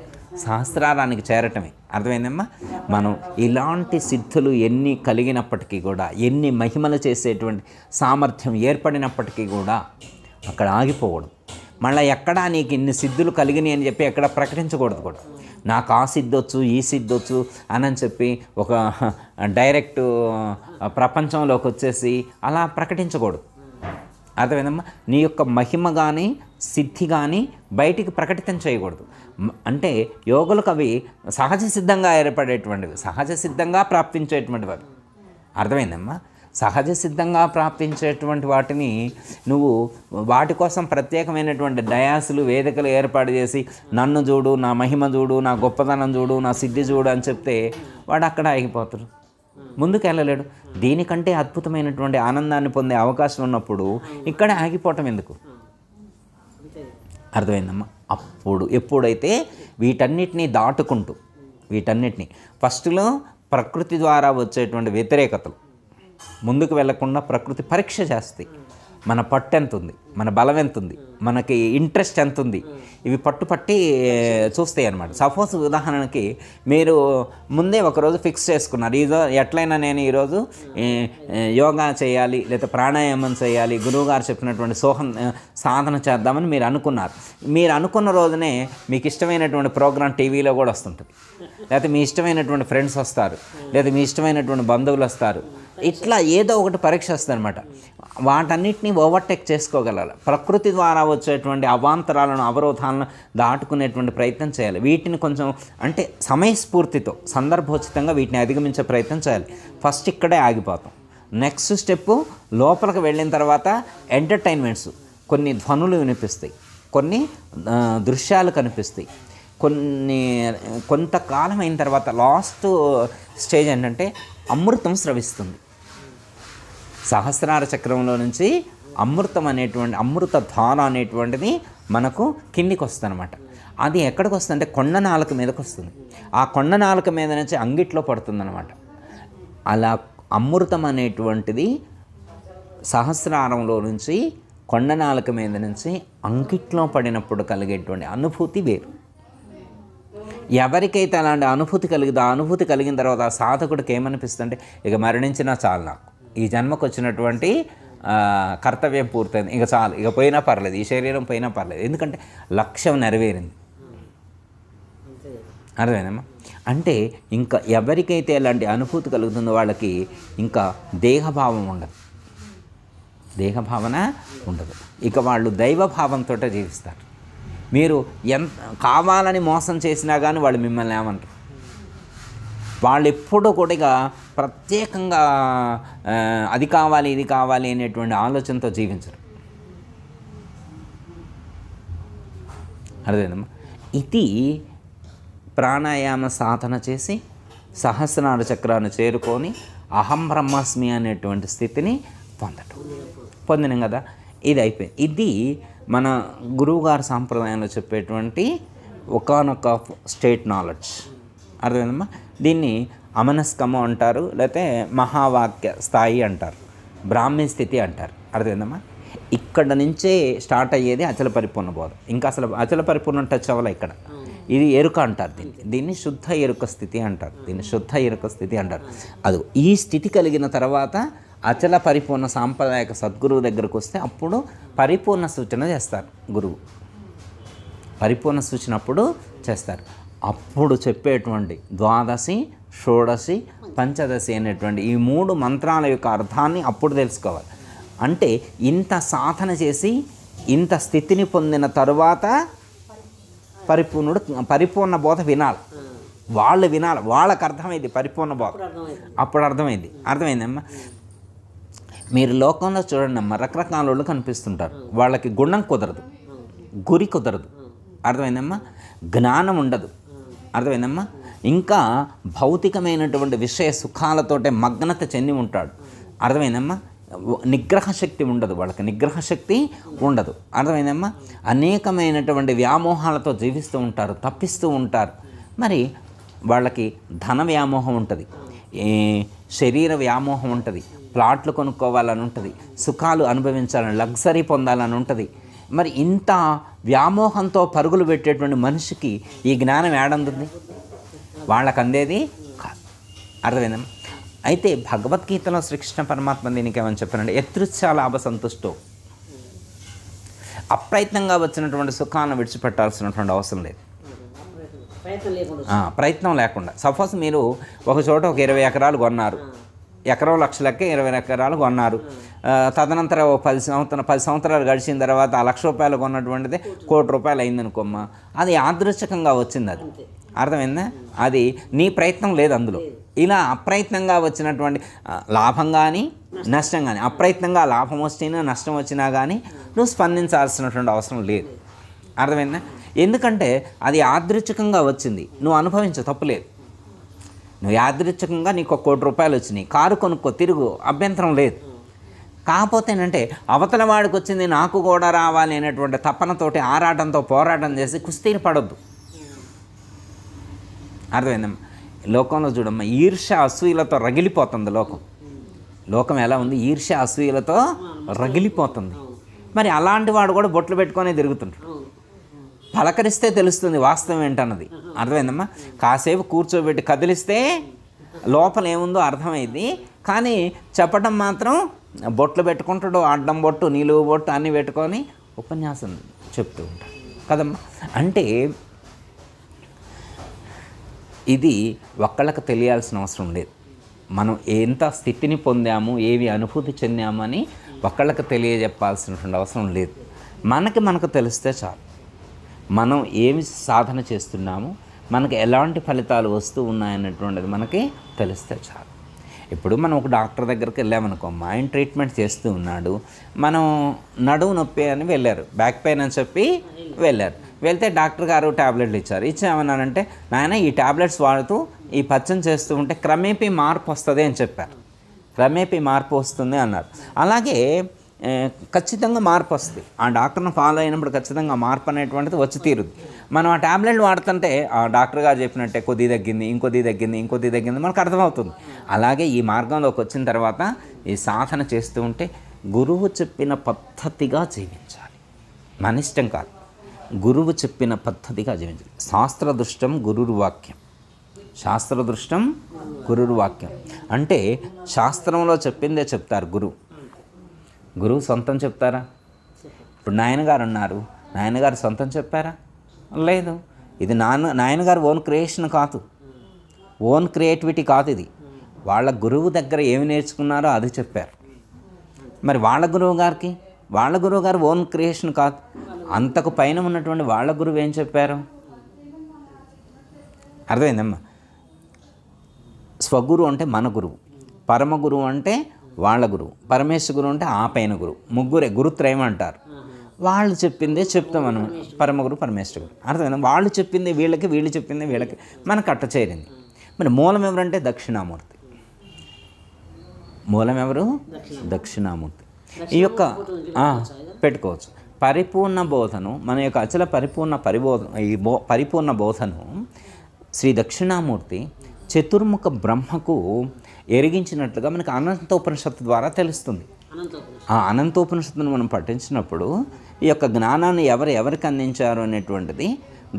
సహస్రారానికి చేరటమే. అర్థమైందమ్మా? మనం ఇలాంటి సిద్ధులు ఎన్ని కలిగినప్పటికీ కూడా, ఎన్ని మహిమలు చేసేటువంటి సామర్థ్యం ఏర్పడినప్పటికీ కూడా అక్కడ ఆగిపోకూడదు. మళ్ళీ ఎక్కడా నీకు ఇన్ని సిద్ధులు కలిగినాయి అని చెప్పి ఎక్కడ ప్రకటించకూడదు కూడా. నాకు ఆ సిద్ధొచ్చు, ఈ సిద్ధొచ్చు అని చెప్పి ఒక డైరెక్ట్ ప్రపంచంలోకి వచ్చేసి అలా ప్రకటించకూడదు. అర్థమైందమ్మా? నీ యొక్క మహిమ కానీ సిద్ధి కానీ బయటికి ప్రకటితం చేయకూడదు. అంటే యోగులకు అవి సహజ సిద్ధంగా ఏర్పడేటువంటివి, సహజ సిద్ధంగా ప్రాప్తించేటువంటివి అవి. అర్థమైందమ్మా? సహజ సిద్ధంగా ప్రాప్తించేటువంటి వాటిని నువ్వు వాటి కోసం ప్రత్యేకమైనటువంటి డయాసులు, వేదికలు ఏర్పాటు చేసి నన్ను చూడు, నా మహిమ చూడు, నా గొప్పతనం చూడు, నా సిద్ధి చూడు అని చెప్తే వాడు అక్కడ ఆగిపోతాడు, ముందుకు వెళ్ళలేడు. దీనికంటే అద్భుతమైనటువంటి ఆనందాన్ని పొందే అవకాశం ఉన్నప్పుడు ఇక్కడే ఆగిపోవటం ఎందుకు? అర్థమైందమ్మా? అప్పుడు ఎప్పుడైతే వీటన్నిటినీ దాటుకుంటూ, వీటన్నిటినీ ఫస్ట్లో ప్రకృతి ద్వారా వచ్చేటువంటి వ్యతిరేకతలు ముందుకు వెళ్లకుండా ప్రకృతి పరీక్ష చేస్తాయి. మన పట్టు ఎంత ఉంది, మన బలం ఎంత ఉంది, మనకి ఇంట్రెస్ట్ ఎంత ఉంది, ఇవి పట్టుపట్టి చూస్తాయి అన్నమాట. సపోజ్ ఉదాహరణకి మీరు ముందే ఒకరోజు ఫిక్స్ చేసుకున్నారు, ఎట్లయినా నేను ఈరోజు యోగా చేయాలి లేదా ప్రాణాయామం చేయాలి, గురువుగారు చెప్పినటువంటి సాధన చేద్దామని మీరు అనుకున్నారు. మీరు అనుకున్న రోజునే మీకు ఇష్టమైనటువంటి ప్రోగ్రాం టీవీలో కూడా వస్తుంటుంది, లేకపోతే మీ ఇష్టమైనటువంటి ఫ్రెండ్స్ వస్తారు, లేదా మీ ఇష్టమైనటువంటి బంధువులు వస్తారు. ఇట్లా ఏదో ఒకటి పరీక్ష వస్తుంది అనమాట. వాటన్నిటిని ఓవర్టేక్ చేసుకోగలగాలి. ప్రకృతి ద్వారా వచ్చేటువంటి అవాంతరాలను, అవరోధాలను దాటుకునేటువంటి ప్రయత్నం చేయాలి. వీటిని కొంచెం అంటే సమయస్ఫూర్తితో, సందర్భోచితంగా వీటిని అధిగమించే ప్రయత్నం చేయాలి. ఫస్ట్ ఇక్కడే ఆగిపోతాం. నెక్స్ట్ స్టెప్ లోపలికి వెళ్ళిన తర్వాత ఎంటర్టైన్మెంట్స్, కొన్ని ధ్వనులు వినిపిస్తాయి, కొన్ని దృశ్యాలు కనిపిస్తాయి, కొంతకాలం అయిన తర్వాత లాస్ట్ స్టేజ్ ఏంటంటే అమృతం స్రవిస్తుంది. సహస్రార చక్రంలో నుంచి అమృతం అనేటువంటి అమృత ధార అనేటువంటిది మనకు కిందికి వస్తుంది అనమాట. అది ఎక్కడికి వస్తుంది అంటే కొండ నాలుక మీదకి వస్తుంది. ఆ కొండ నాలుక మీద నుంచి అంగిట్లో పడుతుందన్నమాట. అలా అమృతం అనేటువంటిది సహస్రారంలో నుంచి కొండ నాలుక మీద నుంచి అంగిట్లో పడినప్పుడు కలిగేటువంటి అనుభూతి వేరు. ఎవరికైతే అలాంటి అనుభూతి కలిగిందో ఆ అనుభూతి కలిగిన తర్వాత ఆ సాధకుడికి ఏమనిపిస్తుందంటే ఇక మరణించినా చాలు, నాకు ఈ జన్మకు వచ్చినటువంటి కర్తవ్యం పూర్తయింది, ఇక చాలు, ఇక పోయినా పర్లేదు, ఈ శరీరం పోయినా పర్లేదు, ఎందుకంటే లక్ష్యం నెరవేరింది. అర్థమైందమ్మా? అంటే ఇంకా ఎవరికైతే అలాంటి అనుభూతి కలుగుతుందో వాళ్ళకి ఇంకా దేహభావం ఉండదు, దేహభావన ఉండదు. ఇక వాళ్ళు దైవభావంతో జీవిస్తారు. మీరు ఎంత కావాలని మోసం చేసినా కానీ వాళ్ళు మిమ్మల్ని ఏమంటారు. వాళ్ళు ఎప్పుడూ కూడా ప్రత్యేకంగా అది కావాలి ఇది కావాలి అనేటువంటి ఆలోచనతో జీవించరు. అర్థమైందమ్మా? ఇది ప్రాణాయామ సాధన చేసి సహస్రార చక్రాన్ని చేరుకొని అహం బ్రహ్మాస్మి అనేటువంటి స్థితిని పొందినాం కదా. ఇది అయిపోయింది. ఇది మన గురువుగారు సాంప్రదాయంలో చెప్పేటువంటి ఒకానొక స్టేట్ నాలెడ్జ్. అర్థమైందమ్మా? దీన్ని అమనస్కము అంటారు, లేకపోతే మహావాక్య స్థాయి అంటారు, బ్రాహ్మీ స్థితి అంటారు. అర్థమైందమ్మా? ఇక్కడ నుంచే స్టార్ట్ అయ్యేది అచల పరిపూర్ణ బోధ. ఇంకా అసలు అచల పరిపూర్ణ టచ్ అవ్వాలి ఇక్కడ. ఇది ఎరుక అంటారు, దీన్ని శుద్ధ ఎరుక స్థితి అంటారు, దీన్ని శుద్ధ ఎరుక స్థితి అంటారు. అది ఈ స్థితి కలిగిన తర్వాత అచల పరిపూర్ణ సాంప్రదాయక సద్గురువు దగ్గరకు వస్తే అప్పుడు పరిపూర్ణ సూచన చేస్తారు గురువు. పరిపూర్ణ సూచన అప్పుడు చేస్తారు. అప్పుడు చెప్పేటువంటి ద్వాదశి, షోడశి, పంచదశి అనేటువంటి ఈ 3 మంత్రాల యొక్క అర్థాన్ని అప్పుడు తెలుసుకోవాలి. అంటే ఇంత సాధన చేసి ఇంత స్థితిని పొందిన తరువాత పరిపూర్ణ బోధ వినాలి, వాళ్ళు వినాలి, వాళ్ళకి అర్థమైంది పరిపూర్ణ బోధ, అప్పుడు అర్థమైంది. అర్థమైందమ్మా? మీరు లోకంలో చూడండి అమ్మ, రకరకాల వాళ్ళు కనిపిస్తుంటారు, వాళ్ళకి గుణం కుదరదు, గురి కుదరదు. అర్థమైందమ్మా? జ్ఞానం ఉండదు. అర్థమైందమ్మా? ఇంకా భౌతికమైనటువంటి విషయ సుఖాలతోటే మగ్నత చెంది ఉంటాడు. అర్థమైందమ్మా? నిగ్రహ శక్తి ఉండదు, వాళ్ళకి నిగ్రహ శక్తి ఉండదు. అర్థమైందమ్మా? అనేకమైనటువంటి వ్యామోహాలతో జీవిస్తూ ఉంటారు, తప్పిస్తూ ఉంటారు. మరి వాళ్ళకి ధన వ్యామోహం ఉంటుంది, శరీర వ్యామోహం ఉంటుంది, ప్లాట్లు కొనుక్కోవాలని ఉంటుంది, సుఖాలు అనుభవించాలని, లగ్జరీ పొందాలని ఉంటుంది. మరి ఇంత వ్యామోహంతో పరుగులు పెట్టేటువంటి మనిషికి ఈ జ్ఞానం ఏడందుంది? వాళ్ళకు అందేది కాదు. అర్థమైందమ్మా? అయితే భగవద్గీతలో శ్రీకృష్ణ పరమాత్మ దీనికి ఏమని చెప్పారంటే, యతృచ్ఛా లాభ సంతుష్టో, అప్రయత్నంగా వచ్చినటువంటి సుఖాలను విడిచిపెట్టాల్సినటువంటి అవసరం లేదు, ప్రయత్నం లేకుండా. సపోజ్ మీరు ఒక చోట ఒక 20 ఎకరాలు కొన్నారు, ఎకరం లక్షలకే 20 ఎకరాలు కొన్నారు. తదనంతరం 10 సంవత్సరాలు గడిచిన తర్వాత ఆ ₹1,00,000 కొన్నటువంటిది ₹1,00,00,000 అయిందనుకోమ్మా, అది యాదృచ్ఛికంగా వచ్చింది. అది అర్థమైందా? అది నీ ప్రయత్నం లేదు అందులో. ఇలా అప్రయత్నంగా వచ్చినటువంటి లాభం కానీ నష్టం కానీ, అప్రయత్నంగా లాభం వచ్చినా నష్టం వచ్చినా కానీ నువ్వు స్పందించాల్సినటువంటి అవసరం లేదు. అర్థమైందా? ఎందుకంటే అది యాదృచ్ఛికంగా వచ్చింది, నువ్వు అనుభవించు, తప్పులేదు. నువ్వు యాదృచ్ఛికంగా నీకు ₹1,00,00,000 వచ్చినాయి, కారు కొనుక్కో, తిరుగు, అభ్యంతరం లేదు. కాకపోతే ఏంటంటే అవతల వాడికి వచ్చింది నాకు కూడా రావాలి అనేటువంటి తపనతోటి, ఆరాటంతో పోరాటం చేసి కుస్తీని పడొద్దు. అర్థమైందమ్మా? లోకంలో చూడమ్మా, ఈర్ష్య అసూయలతో రగిలిపోతుంది లోకం. లోకం ఎలా ఉంది? ఈర్ష్య అసూయలతో రగిలిపోతుంది. మరి అలాంటి వాడు కూడా బొట్లు పెట్టుకొని తిరుగుతుంటాడు. పలకరిస్తే తెలుస్తుంది వాస్తవం ఏంటన్నది. అర్థమైందమ్మా? కాసేపు కూర్చోబెట్టి కదిలిస్తే లోపల ఏముందో అర్థమైంది. కానీ చెప్పడం మాత్రం బొట్లు పెట్టుకుంటాడు, అడ్డం బొట్టు, నిలువు బొట్టు అన్నీ పెట్టుకొని ఉపన్యాసం చెప్తూ ఉంటాడు కదమ్మా. అంటే ఇది ఒక్కళ్ళకి తెలియాల్సిన అవసరం లేదు. మనం ఎంత స్థితిని పొందాము, ఏవి అనుభూతి చెందాము అని ఒక్కళ్ళకి తెలియజెప్పాల్సినటువంటి అవసరం లేదు. మనకు తెలిస్తే చాలు. మనం ఏమి సాధన చేస్తున్నాము, మనకు ఎలాంటి ఫలితాలు వస్తూ ఉన్నాయన్నటువంటిది మనకి తెలిస్తే చాలు. ఇప్పుడు మనం ఒక డాక్టర్ దగ్గరికి వెళ్ళామనుకో, ఆయన ట్రీట్మెంట్ చేస్తూ ఉన్నాడు, మనం నడువు నొప్పి అని వెళ్ళారు, బ్యాక్ పెయిన్ అని చెప్పి వెళ్ళారు. వెళ్తే డాక్టర్ గారు ట్యాబ్లెట్లు ఇచ్చామన్నానంటే, నాయన ఈ ట్యాబ్లెట్స్ వాడుతూ ఈ పచ్చని చేస్తూ ఉంటే క్రమేపీ మార్పు వస్తుంది అని చెప్పారు. క్రమేపీ మార్పు వస్తుంది అన్నారు. అలాగే ఖచ్చితంగా మార్పు వస్తుంది. ఆ డాక్టర్ని ఫాలో అయినప్పుడు ఖచ్చితంగా మార్పు అనేటువంటిది వచ్చి తీరుద్ది. మనం ఆ ట్యాబ్లెట్లు వాడుతుంటే ఆ డాక్టర్ గారు చెప్పినట్టే కొద్ది తగ్గింది, ఇంకొద్ది తగ్గింది మనకు అర్థమవుతుంది. అలాగే ఈ మార్గంలోకి వచ్చిన తర్వాత ఈ సాధన చేస్తూ ఉంటే గురువు చెప్పిన పద్ధతిగా జీవించాలి. మన ఇష్టం కాదు, గురువు చెప్పిన పద్ధతిగా జీవించాలి. శాస్త్రదృష్టం గురుర్వాక్యం, శాస్త్రదృష్టం గురుర్వాక్యం అంటే శాస్త్రంలో చెప్పిందే చెప్తారు గురువు సొంతం చెప్తారా? ఇప్పుడు నాయనగారు ఉన్నారు, నాయనగారు సొంతం చెప్పారా? లేదు. ఇది నాయనగారు ఓన్ క్రియేషన్ కాదు, ఓన్ క్రియేటివిటీ కాదు. ఇది వాళ్ళ గురువు దగ్గర ఏమి నేర్చుకున్నారో అది చెప్పారు. మరి వాళ్ళ గురువు గారు ఓన్ క్రియేషన్ కాదు, అంతకు పైన ఉన్నటువంటి వాళ్ళ గురువు ఏం చెప్పారు? అర్థమైందమ్మా? స్వగురు అంటే మన గురువు, పరమ గురువు అంటే వాళ్ళ గురువు, పరమేశ్వర గురువు అంటే ఆ పైన గురువు. ముగ్గురే గురుత్రయం అంటారు. వాళ్ళు చెప్పిందే చెప్తాం మనం, పరమగురు పరమేశ్వర గురు. అర్థమైందా? వాళ్ళు చెప్పింది వీళ్ళకి, వీళ్ళు చెప్పింది వీళ్ళకి, మనకు అట్ట చేరింది. మరి మూలం ఎవరంటే దక్షిణామూర్తి. మూలం ఎవరు? దక్షిణామూర్తి. ఈ యొక్క పెట్టుకోవచ్చు. పరిపూర్ణ బోధను, మన యొక్క అచల పరిపూర్ణ బోధను శ్రీ దక్షిణామూర్తి చతుర్ముఖ బ్రహ్మకు ఎరిగించినట్లుగా మనకు అనంతోపనిషత్తు ద్వారా తెలుస్తుంది. ఆ అనంతోపనిషత్తును మనం పఠించినప్పుడు ఈ యొక్క జ్ఞానాన్ని ఎవరికి అందించారు అనేటువంటిది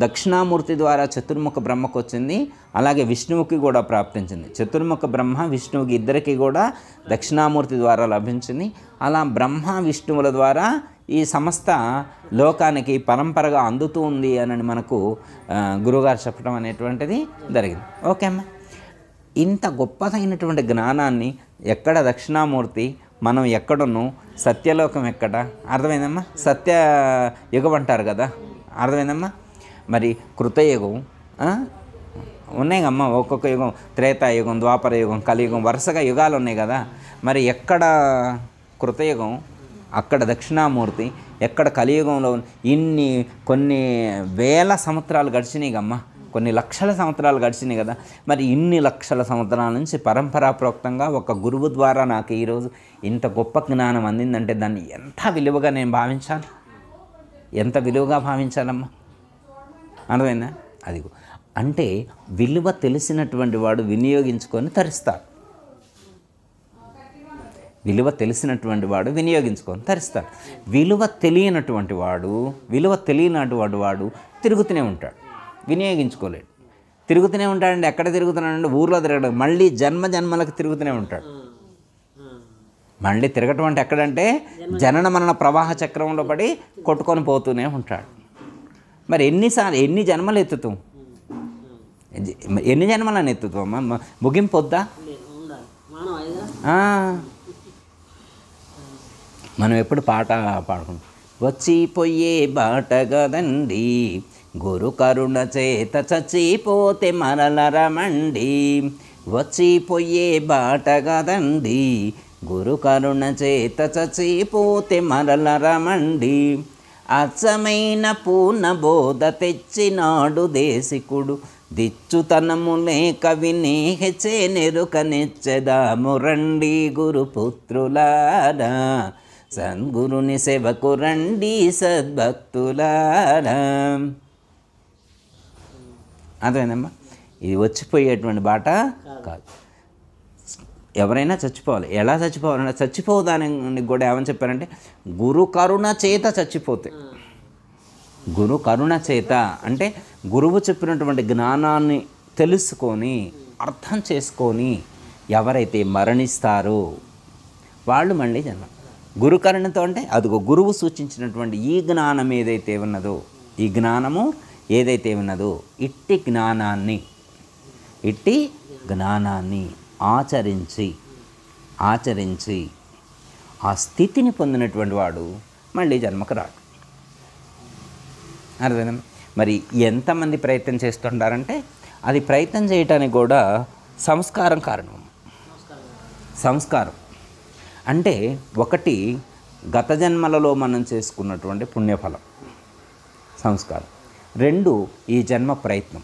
దక్షిణామూర్తి ద్వారా చతుర్ముఖ బ్రహ్మకు వచ్చింది. అలాగే విష్ణువుకి కూడా ప్రాప్తించింది. చతుర్ముఖ బ్రహ్మ విష్ణువుకి ఇద్దరికి కూడా దక్షిణామూర్తి ద్వారా లభించింది. అలా బ్రహ్మ విష్ణువుల ద్వారా ఈ సమస్త లోకానికి పరంపరగా అందుతూ ఉంది అని మనకు గురువుగారు చెప్పడం అనేటువంటిది జరిగింది. ఓకే అమ్మా, ఇంత గొప్పదైనటువంటి జ్ఞానాన్ని ఎక్కడ దక్షిణామూర్తి, మనం ఎక్కడున్నాం, సత్యలోకం ఎక్కడ? అర్థమైందమ్మా? సత్య యుగం అంటారు కదా, అర్థమైందమ్మా? మరి కృతయుగం ఉన్నాయి కమ్మా, ఒక్కొక్క యుగం, త్రేతాయుగం, ద్వాపర యుగం, కలియుగం, వరుసగా యుగాలు ఉన్నాయి కదా. మరి ఎక్కడ కృతయుగం అక్కడ దక్షిణామూర్తి, ఎక్కడ కలియుగంలో కొన్ని వేల సంవత్సరాలు గడిచినాయి కమ్మా, కొన్ని లక్షల సంవత్సరాలు గడిచినాయి కదా. మరి ఇన్ని లక్షల సంవత్సరాల నుంచి పరంపరాప్రోక్తంగా ఒక గురువు ద్వారా నాకు ఈరోజు ఇంత గొప్ప జ్ఞానం అందిందంటే దాన్ని ఎంత విలువగా నేను భావించాలి, ఎంత విలువగా భావించాలమ్మా? అర్థమైందా? అదిగో అంటే విలువ తెలిసినటువంటి వాడు వినియోగించుకొని తరిస్తాడు. విలువ తెలిసినటువంటి వాడు వినియోగించుకొని తరిస్తాడు. విలువ తెలియనటువంటి వాడు తిరుగుతూనే ఉంటాడు, వినియోగించుకోలేడు. తిరుగుతూనే ఉంటాడండి. ఎక్కడ తిరుగుతున్నాడంటే ఊర్లో తిరగడం, మళ్ళీ జన్మలకు తిరుగుతూనే ఉంటాడు. మళ్ళీ తిరగటం అంటే ఎక్కడంటే జనన మరణ ప్రవాహ చక్రంలో పడి కొట్టుకొని పోతూనే ఉంటాడు. మరి ఎన్ని జన్మలు ఎత్తుతాం? ఎన్ని జన్మలను ఎత్తుతాం? ముగింపు వద్దా? మనం ఎప్పుడు పాట పాడుకుంటాం, వచ్చిపోయే బాట గదండి, గురు కరుణ చేత చచ్చిపోతే మరలరమండి. వచ్చిపోయే బాట గదండి, గురు కరుణ చేత చచ్చిపోతే మరలరమండి. అచ్చమైన పూర్ణ బోధ తెచ్చినాడు దేశికుడు, దిచ్చుతనము లేక విని హెచ్చే నెరుక నెచ్చెదాము రండి గురుపుత్రులారా, సద్గురుని సేవకు రండి సద్భక్తులారా. అదేనమ్మా, ఇది వచ్చిపోయేటువంటి బాట కాదు. ఎవరైనా చచ్చిపోవాలి. ఎలా చచ్చిపోవాలంటే చచ్చిపోదానికి కూడా ఏమని చెప్పారంటే గురు కరుణ చేత చచ్చిపోతే. గురు కరుణ చేత అంటే గురువు చెప్పినటువంటి జ్ఞానాన్ని తెలుసుకొని అర్థం చేసుకొని ఎవరైతే మరణిస్తారో వాళ్ళు మళ్ళీ జన్మ. గురు కరుణతో అంటే అదిగో గురువు సూచించినటువంటి ఈ జ్ఞానం ఏదైతే ఉన్నదో, ఈ జ్ఞానము ఏదైతే ఉన్నదో ఇట్టి జ్ఞానాన్ని ఆచరించి ఆ స్థితిని పొందినటువంటి వాడు మళ్ళీ జన్మకు రాడు. అర్థమైనా? మరి ఎంతమంది ప్రయత్నం చేస్తుంటారంటే అది ప్రయత్నం చేయటానికి కూడా సంస్కారం కారణం. సంస్కారం అంటే ఒకటి గత జన్మలలో మనం చేసుకున్నటువంటి పుణ్యఫలం సంస్కారం, రెండు ఈ జన్మ ప్రయత్నం.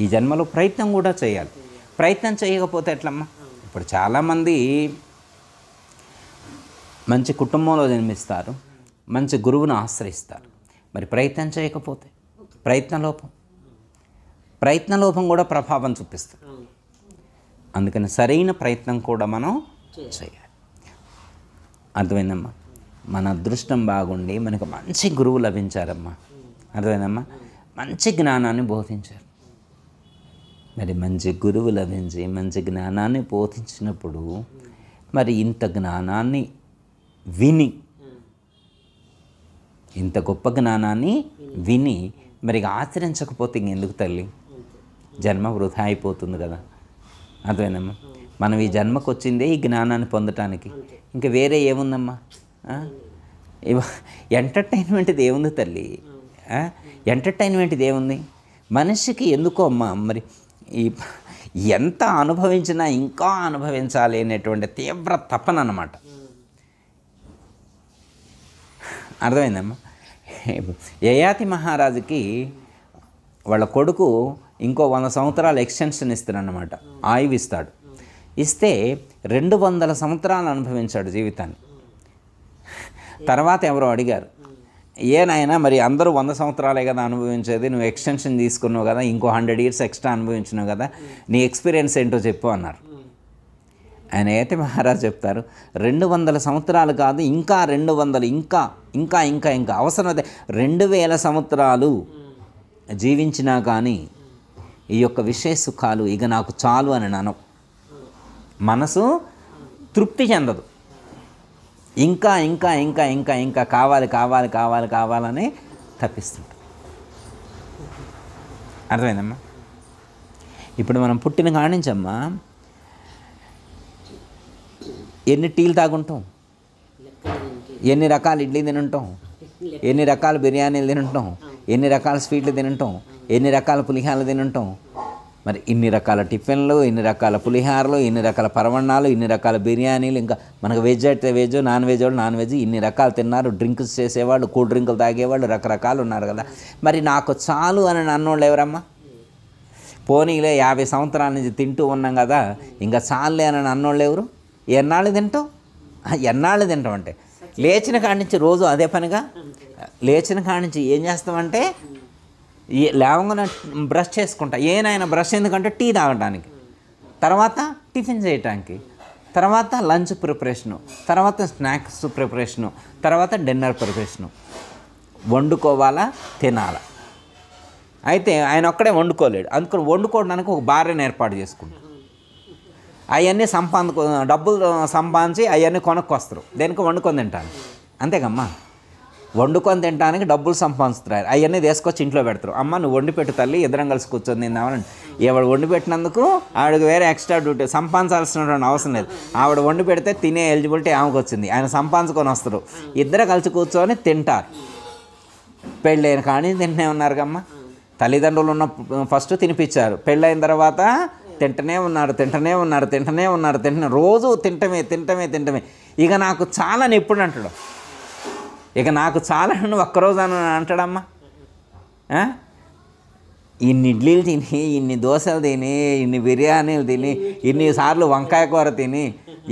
ఈ జన్మలో ప్రయత్నం కూడా చేయాలి. ప్రయత్నం చేయకపోతే ఎట్లమ్మా? ఇప్పుడు చాలామంది మంచి కుటుంబంలో జన్మిస్తారు, మంచి గురువును ఆశ్రయిస్తారు. మరి ప్రయత్నం చేయకపోతే ప్రయత్నలోపం కూడా ప్రభావం చూపిస్తుంది. అందుకని సరైన ప్రయత్నం కూడా మనం చేయాలి. అర్థమైందమ్మా? మన అదృష్టం బాగుండి మనకు మంచి గురువు లభించారమ్మా. అర్థమైందమ్మా? మంచి జ్ఞానాన్ని బోధించారు. మరి మంచి గురువు లభించి మంచి జ్ఞానాన్ని బోధించినప్పుడు మరి ఇంత జ్ఞానాన్ని విని, ఇంత గొప్ప జ్ఞానాన్ని విని మరి ఆచరించకపోతే ఇంకెందుకు తల్లి? జన్మ వృధా అయిపోతుంది కదా. అర్థమైందమ్మా? మనం ఈ జన్మకు వచ్చిందే ఈ జ్ఞానాన్ని పొందటానికి. ఇంకా వేరే ఏముందమ్మా? ఎంటర్టైన్మెంట్ ఇది ఏముంది తల్లి? ఎంటర్టైన్మెంట్ ఇది ఏముంది? మనిషికి ఎందుకో అమ్మా మరి ఈ ఎంత అనుభవించినా ఇంకా అనుభవించాలి అనేటువంటి తీవ్ర తపన అన్నమాట. అర్థమైందమ్మా? యయాతి మహారాజుకి వాళ్ళ కొడుకు ఇంకో 100 సంవత్సరాలు ఎక్స్టెన్షన్ ఇస్తాడన్నమాట, ఆయువు ఇస్తాడు. ఇస్తే 200 సంవత్సరాలు అనుభవించాడు జీవితాన్ని. తర్వాత ఎవరో అడిగారు, ఏనాయనా మరి అందరూ 100 సంవత్సరాలే కదా అనుభవించేది, నువ్వు ఎక్స్టెన్షన్ తీసుకున్నావు కదా, ఇంకో 100 years ఎక్స్ట్రా అనుభవించినావు కదా, నీ ఎక్స్పీరియన్స్ ఏంటో చెప్పు అన్నారు. ఆయన అయితే మహారాజ్ చెప్తారు, 200 సంవత్సరాలు కాదు, ఇంకా 200, ఇంకా ఇంకా ఇంకా ఇంకా అవసరమైతే 2000 సంవత్సరాలు జీవించినా కానీ ఈ యొక్క విషయ సుఖాలు ఇక నాకు చాలు అని అనవు. మనసు తృప్తి చెందదు. ఇంకా ఇంకా ఇంకా ఇంకా ఇంకా కావాలి కావాలి కావాలి కావాలని తప్పిస్తుంటాం. అర్థమైందమ్మా? ఇప్పుడు మనం పుట్టిన కానించమ్మా ఎన్ని టీలు తాగుంటాం, ఎన్ని రకాల ఇడ్లీ తినుంటాం, ఎన్ని రకాల బిర్యానీలు తినుంటాం, ఎన్ని రకాల స్వీట్లు తినుంటాం, ఎన్ని రకాల పులిహారలు తినుంటాం. మరి ఇన్ని రకాల టిఫిన్లు, ఇన్ని రకాల పులిహారలు, ఇన్ని రకాల పరవణాలు, ఇన్ని రకాల బిర్యానీలు, ఇంకా మనకు వెజ్ అయితే వెజ్, నాన్ వెజ్ వాళ్ళు నాన్ వెజ్, ఇన్ని రకాలు తిన్నారు. డ్రింక్స్ చేసేవాళ్ళు, కూల్ డ్రింకులు తాగేవాళ్ళు, రకరకాలు ఉన్నారు కదా. మరి నాకు చాలు అని అన్నోళ్ళు ఎవరమ్మా? పోనీలే 50 సంవత్సరాల నుంచి తింటూ ఉన్నాం కదా, ఇంకా చాలులే అని అన్నోళ్ళు ఎవరు? ఎన్నాళ్ళు తింటాం? ఎన్నాళ్ళు తింటాం అంటే లేచిన కాడి నుంచి రోజు అదే పనిగా లేచిన కాడి నుంచి ఏం చేస్తామంటే లేవగానే బ్రష్ చేసుకుంటా. ఏనైనా బ్రష్ ఎందుకంటే టీ తాగడానికి, తర్వాత టిఫిన్ చేయటానికి, తర్వాత లంచ్ ప్రిపరేషను, తర్వాత స్నాక్స్ ప్రిపరేషను, తర్వాత డిన్నర్ ప్రిపరేషను. వండుకోవాలా, తినాలా. అయితే ఆయన ఒక్కడే వండుకోలేడు, అందుకని వండుకోవడానికి ఒక భార్యను ఏర్పాటు చేసుకుంటాడు. అవన్నీ డబ్బులు సంపాదించి అవన్నీ కొనుక్కొస్తారు. దేనికి? వండుకొని తింటాను. అంతేకమ్మా, వండుకొని తినడానికి డబ్బులు సంపాదిస్తారు. అవన్నీ తీసుకొచ్చి ఇంట్లో పెడతారు. అమ్మ నువ్వు వండి పెట్టు తల్లి, ఇద్దరం కలిసి కూర్చొని తిందామని. ఎవడు వండి పెట్టినందుకు ఆవిడకి వేరే ఎక్స్ట్రా డ్యూటీ, సంపాదించాల్సినటువంటి అవసరం లేదు. ఆవిడ వండి పెడితే తినే ఎలిజిబిలిటీ ఆమెకు వచ్చింది, ఆయన సంపాదించుకొని వస్తారు. ఇద్దరు కలిసి కూర్చొని తింటారు. పెళ్ళైన కానీ తింటూనే ఉన్నారు కమ్మా. తల్లిదండ్రులు ఉన్న ఫస్ట్ తినిపించారు, పెళ్ళైన తర్వాత తింటూనే ఉన్నారు. రోజు తింటమే. ఇక నాకు చాలని ఎప్పుడు అంటాడు? ఇక నాకు చాలని ఒక్కరోజు అని అంటాడమ్మా. ఇన్ని ఇడ్లీలు తిని, ఇన్ని దోశలు తిని, ఇన్ని బిర్యానీలు తిని, ఇన్నిసార్లు వంకాయ కూర తిని,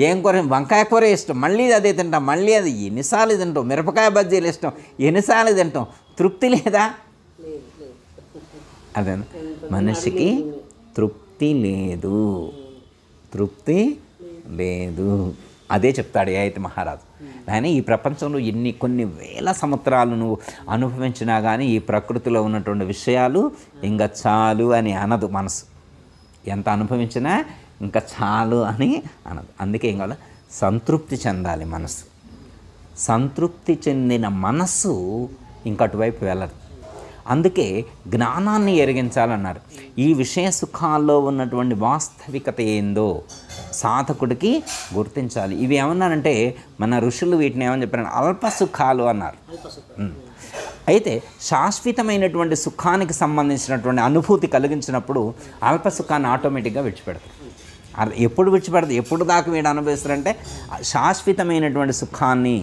ఏం కూర? వంకాయ కూర ఇష్టం, మళ్ళీ అదే తింటాం, మళ్ళీ అది ఎన్నిసార్లు తింటాం. మిరపకాయ బజ్జీలు ఇష్టం, ఎన్నిసార్లు తింటాం. తృప్తి లేదా? అదే మనిషికి తృప్తి లేదు. అదే చెప్తాడు యయాతి మహారాజు. ఆయన ఈ ప్రపంచంలో కొన్ని వేల సంవత్సరాలు నువ్వు అనుభవించినా కానీ ఈ ప్రకృతిలో ఉన్నటువంటి విషయాలు ఇంకా చాలు అని అనదు మనసు. ఎంత అనుభవించినా ఇంకా చాలు అని అనదు. అందుకే ఏం కావాలి? సంతృప్తి చెందాలి మనసు. సంతృప్తి చెందిన మనస్సు ఇంకటువైపు వెళ్ళదు. అందుకే జ్ఞానాన్ని ఎరిగించాలన్నారు. ఈ విషయ సుఖాల్లో ఉన్నటువంటి వాస్తవికత ఏందో సాధకుడికి గుర్తించాలి. ఇవి ఏమన్నారంటే మన ఋషులు వీటిని ఏమని చెప్పారు? అల్ప సుఖాలు అన్నారు. అయితే శాశ్వతమైనటువంటి సుఖానికి సంబంధించినటువంటి అనుభూతి కలిగించినప్పుడు అల్ప సుఖాన్ని ఆటోమేటిక్గా విడిచిపెడతారు. ఎప్పుడు విడిచిపెడతారు? ఎప్పుడు దాకా వీడు అనుభవిస్తారంటే శాశ్వతమైనటువంటి సుఖాన్ని,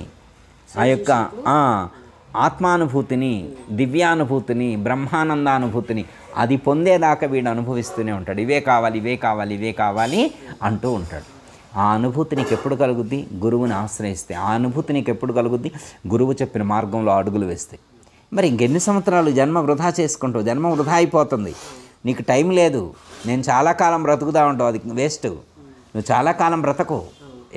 ఆ యొక్క ఆత్మానుభూతిని, దివ్యానుభూతిని, బ్రహ్మానందానుభూతిని అది పొందేదాకా వీడు అనుభవిస్తూనే ఉంటాడు. ఇవే కావాలి అంటూ ఉంటాడు. ఆ అనుభూతి నీకు ఎప్పుడు కలుగుద్ది? గురువుని ఆశ్రయిస్తే. ఆ అనుభూతి నీకు ఎప్పుడు కలుగుద్ది? గురువు చెప్పిన మార్గంలో అడుగులు వేస్తే. మరి ఇంకెన్ని సంవత్సరాలు జన్మ వృధా చేసుకుంటావు? జన్మ వృధా అయిపోతుంది, నీకు టైం లేదు. నేను చాలా కాలం బ్రతుకుదా ఉంటావు, అది వేస్ట్. నువ్వు చాలా కాలం బ్రతకు,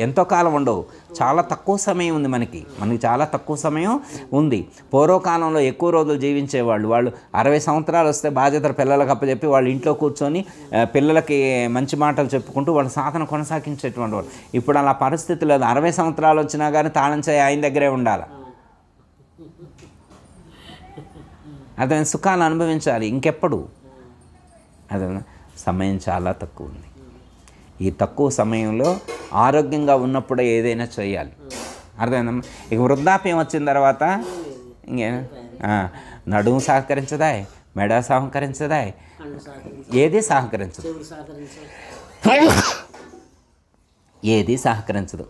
ఎంతో కాలం ఉండవు. చాలా తక్కువ సమయం ఉంది మనకి చాలా తక్కువ సమయం ఉంది. పూర్వకాలంలో ఎక్కువ రోజులు జీవించేవాళ్ళు. వాళ్ళు 60 సంవత్సరాలు వస్తే బాధ్యతలు పిల్లలకు అప్పచెప్పి వాళ్ళు ఇంట్లో కూర్చొని పిల్లలకి మంచి మాటలు చెప్పుకుంటూ వాళ్ళ సాధన కొనసాగించేటువంటి వాళ్ళు. ఇప్పుడు అలా పరిస్థితి లేదు. 60 సంవత్సరాలు వచ్చినా కానీ తాళం చేయి ఆయన దగ్గరే ఉండాలి. అదే సుఖాలు అనుభవించాలి ఇంకెప్పుడు. అదే సమయం చాలా తక్కువ ఉంది. ఈ తక్కువ సమయంలో ఆరోగ్యంగా ఉన్నప్పుడే ఏదైనా చేయాలి. అర్థమైందమ్మా? ఇక వృద్ధాప్యం వచ్చిన తర్వాత ఇంకే నడుము సహకరించదా, మెడ సహకరించదా, ఏది సహకరించదు, ఏది సహకరించదు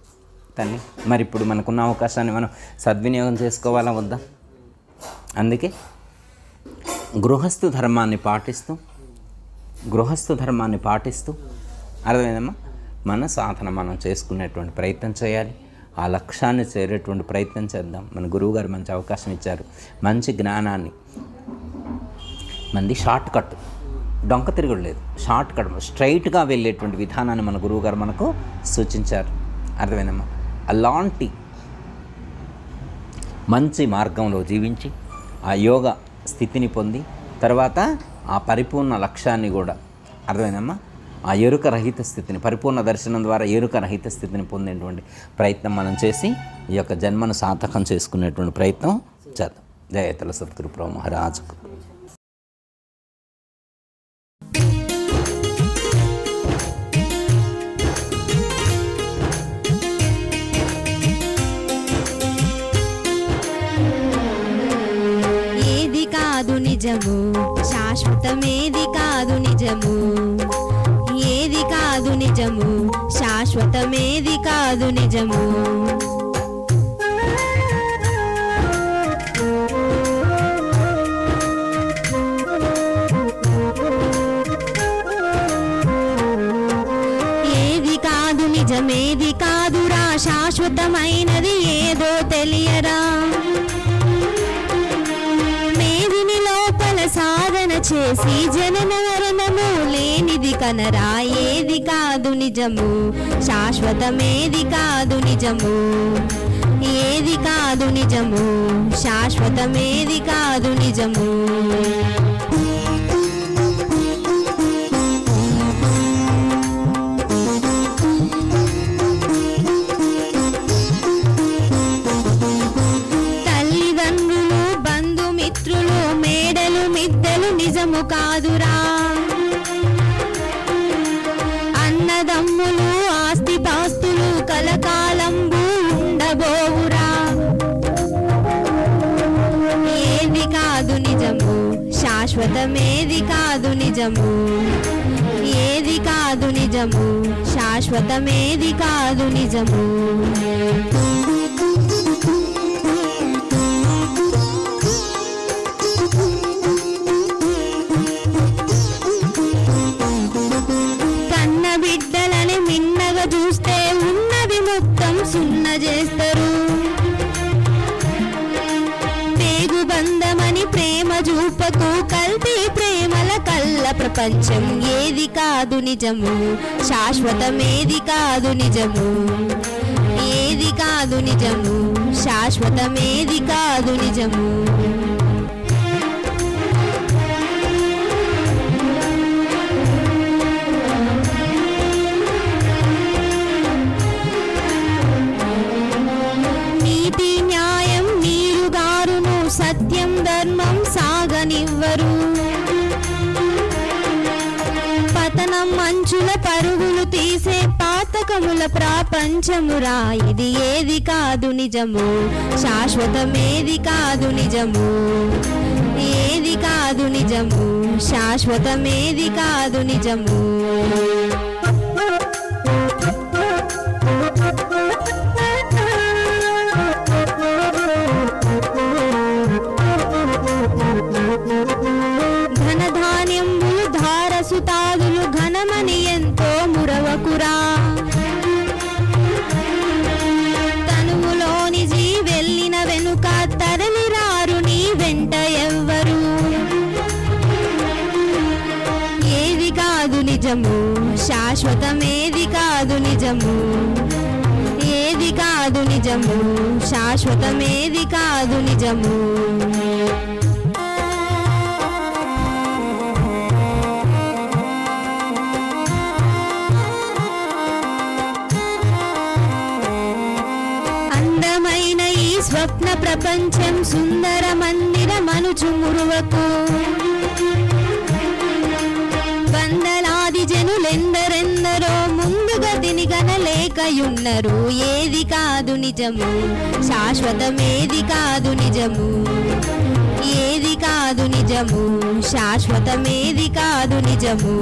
తల్లి. మరి ఇప్పుడు మనకున్న అవకాశాన్ని మనం సద్వినియోగం చేసుకోవాలా వద్దా? అందుకే గృహస్థు ధర్మాన్ని పాటిస్తూ అర్థమైందమ్మా, మన సాధన మనం చేసుకునేటువంటి ప్రయత్నం చేయాలి. ఆ లక్ష్యాన్ని చేరేటువంటి ప్రయత్నం చేద్దాం. మన గురువుగారు మంచి అవకాశం ఇచ్చారు, మంచి జ్ఞానాన్ని. మంది షార్ట్ కట్, డొంక తిరుగుడు లేదు, షార్ట్ కట్ స్ట్రైట్గా వెళ్ళేటువంటి విధానాన్ని మన గురువుగారు మనకు సూచించారు. అర్థమైందమ్మా? అలాంటి మంచి మార్గంలో జీవించి ఆ యోగ స్థితిని పొంది తర్వాత ఆ పరిపూర్ణ లక్ష్యాన్ని కూడా, అర్థమైందమ్మా, ఆ ఎరుక రహిత స్థితిని, పరిపూర్ణ దర్శనం ద్వారా ఎరుక రహిత స్థితిని పొందేటువంటి ప్రయత్నం మనం చేసి ఈ యొక్క జన్మను సార్థకం చేసుకునేటువంటి ప్రయత్నం చేద్దాం. జయతల సద్గురు ప్రభు మహారాజుకు. ఏది కాదు నిజము శాశ్వతమేది కాదు నిజము, ఏది కాదు నిజము శాశ్వతమేది కాదు నిజము. ఏది కాదు నిజమేది కాదురా, శాశ్వతమైనది ఏదో తెలియరా. మేదిని లోపల సాధన చేసి జనన మరణము లేనిది కనరా. ఏది కాదు నిజము శాశ్వతమేది కాదు నిజము, ఏది కాదు నిజము శాశ్వతమేది కాదు నిజము. తల్లిదండ్రులు బంధుమిత్రులు మేడలు మిద్దెలు నిజము కాదురా. అన్నదమ్ములు ఆస్తిపాస్తులు కలకాలంబు ఉండబోవురా. ఏది కాదు నిజము శాశ్వతమేది కాదు నిజము, ఏది కాదు నిజము శాశ్వతమేది కాదు నిజము. బిడ్డలని మిన్నగా చూస్తే ఉన్నది మొత్తం సున్న చేస్తారు. పేగు బంధమని ప్రేమ చూపకు, కల్తీ ప్రేమల కళ్ళ ప్రపంచం. ఏది కాదు నిజము శాశ్వతమేది కాదు నిజము, ఏది కాదు నిజము శాశ్వతమేది కాదు నిజము. సత్యం ధర్మం సాగనివ్వరు. పతనం మంచుల పరుగులు తీసే పాతకముల ప్రపంచమురా. ఇది ఏది కాదు నిజము శాశ్వతమేది కాదు నిజము, ఏది కాదు నిజము శాశ్వతమేది కాదు నిజము. ధనధాన్యంబులు ధారసుతాదులు ఘనమని ఎంతో మురవకురా. నిజము, శాశ్వతమేది కాదు నిజము. ఏది కాదు నిజము, శాశ్వతమేది కాదు నిజము. అందమైన ఈ స్వప్న ప్రపంచం సుందర మందిరమనుచు మురువకు. వందలాది జనులెందరెందరో ముందుగా తిని గనలేకయున్నరు. ఏది కాదు నిజము, శాశ్వతమేది కాదు నిజము. ఏది కాదు నిజము, శాశ్వతమేది కాదు నిజము.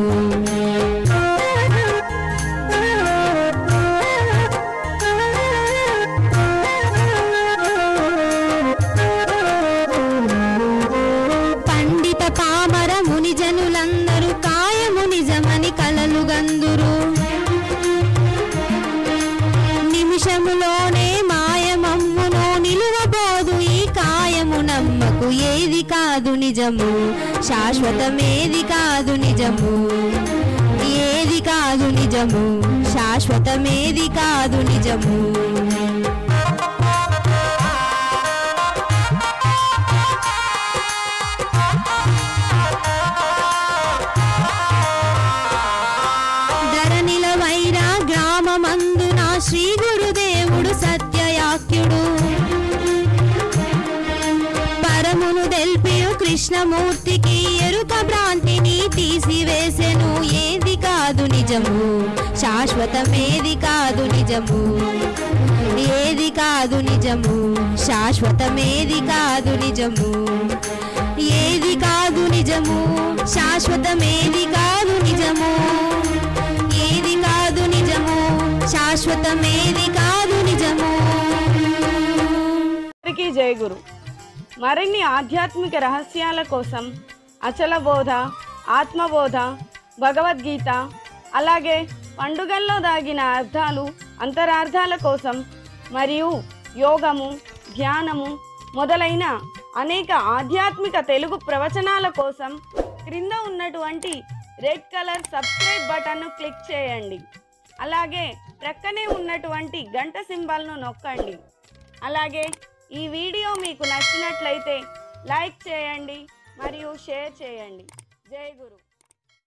పండిత పామర ముని జనులందరూ కాయము నిజమని కలలుగందురు. నిమిషములోనే మాయమమ్మునో నిలువబోదు ఈ కాయము నమ్మకు. ఏది కాదు నిజము, శాశ్వతమేది కాదు నిజము. ఏది కాదు నిజము, శాశ్వతమేది కాదు నిజము. ధరణిల వైరా గ్రామమందున శ్రీ గురుదేవుడు సత్యయాఖ్యుడు. పరమును దెల్పియు కృష్ణమూర్తికి ఎరుక భ్రాంతిని తీసివేసెను. ఏది కాదు నిజము, శాశ్వతమేది కాదు నిజము. ఏది కాదు నిజము, శాశ్వతమేది కాదు నిజము. ఏది కాదు నిజము, శాశ్వతమేది కాదు నిజము. ఏది కాదు నిజము, శాశ్వతమేది కాదు నిజము. అందరికీ జై గురు. మరిన్ని ఆధ్యాత్మిక రహస్యాల కోసం అచల బోధ, ఆత్మబోధ, భగవద్గీత, అలాగే పండుగల్లో దాగిన అర్థాలు, అంతరార్థాల కోసం మరియు యోగము, ధ్యానము మొదలైన అనేక ఆధ్యాత్మిక తెలుగు ప్రవచనాల కోసం క్రింద ఉన్నటువంటి రెడ్ కలర్ సబ్స్క్రైబ్ బటన్ను క్లిక్ చేయండి. అలాగే ప్రక్కనే ఉన్నటువంటి గంట సింబల్ను నొక్కండి. అలాగే ఈ వీడియో మీకు నచ్చినట్లయితే లైక్ చేయండి మరియు షేర్ చేయండి. జై గురు.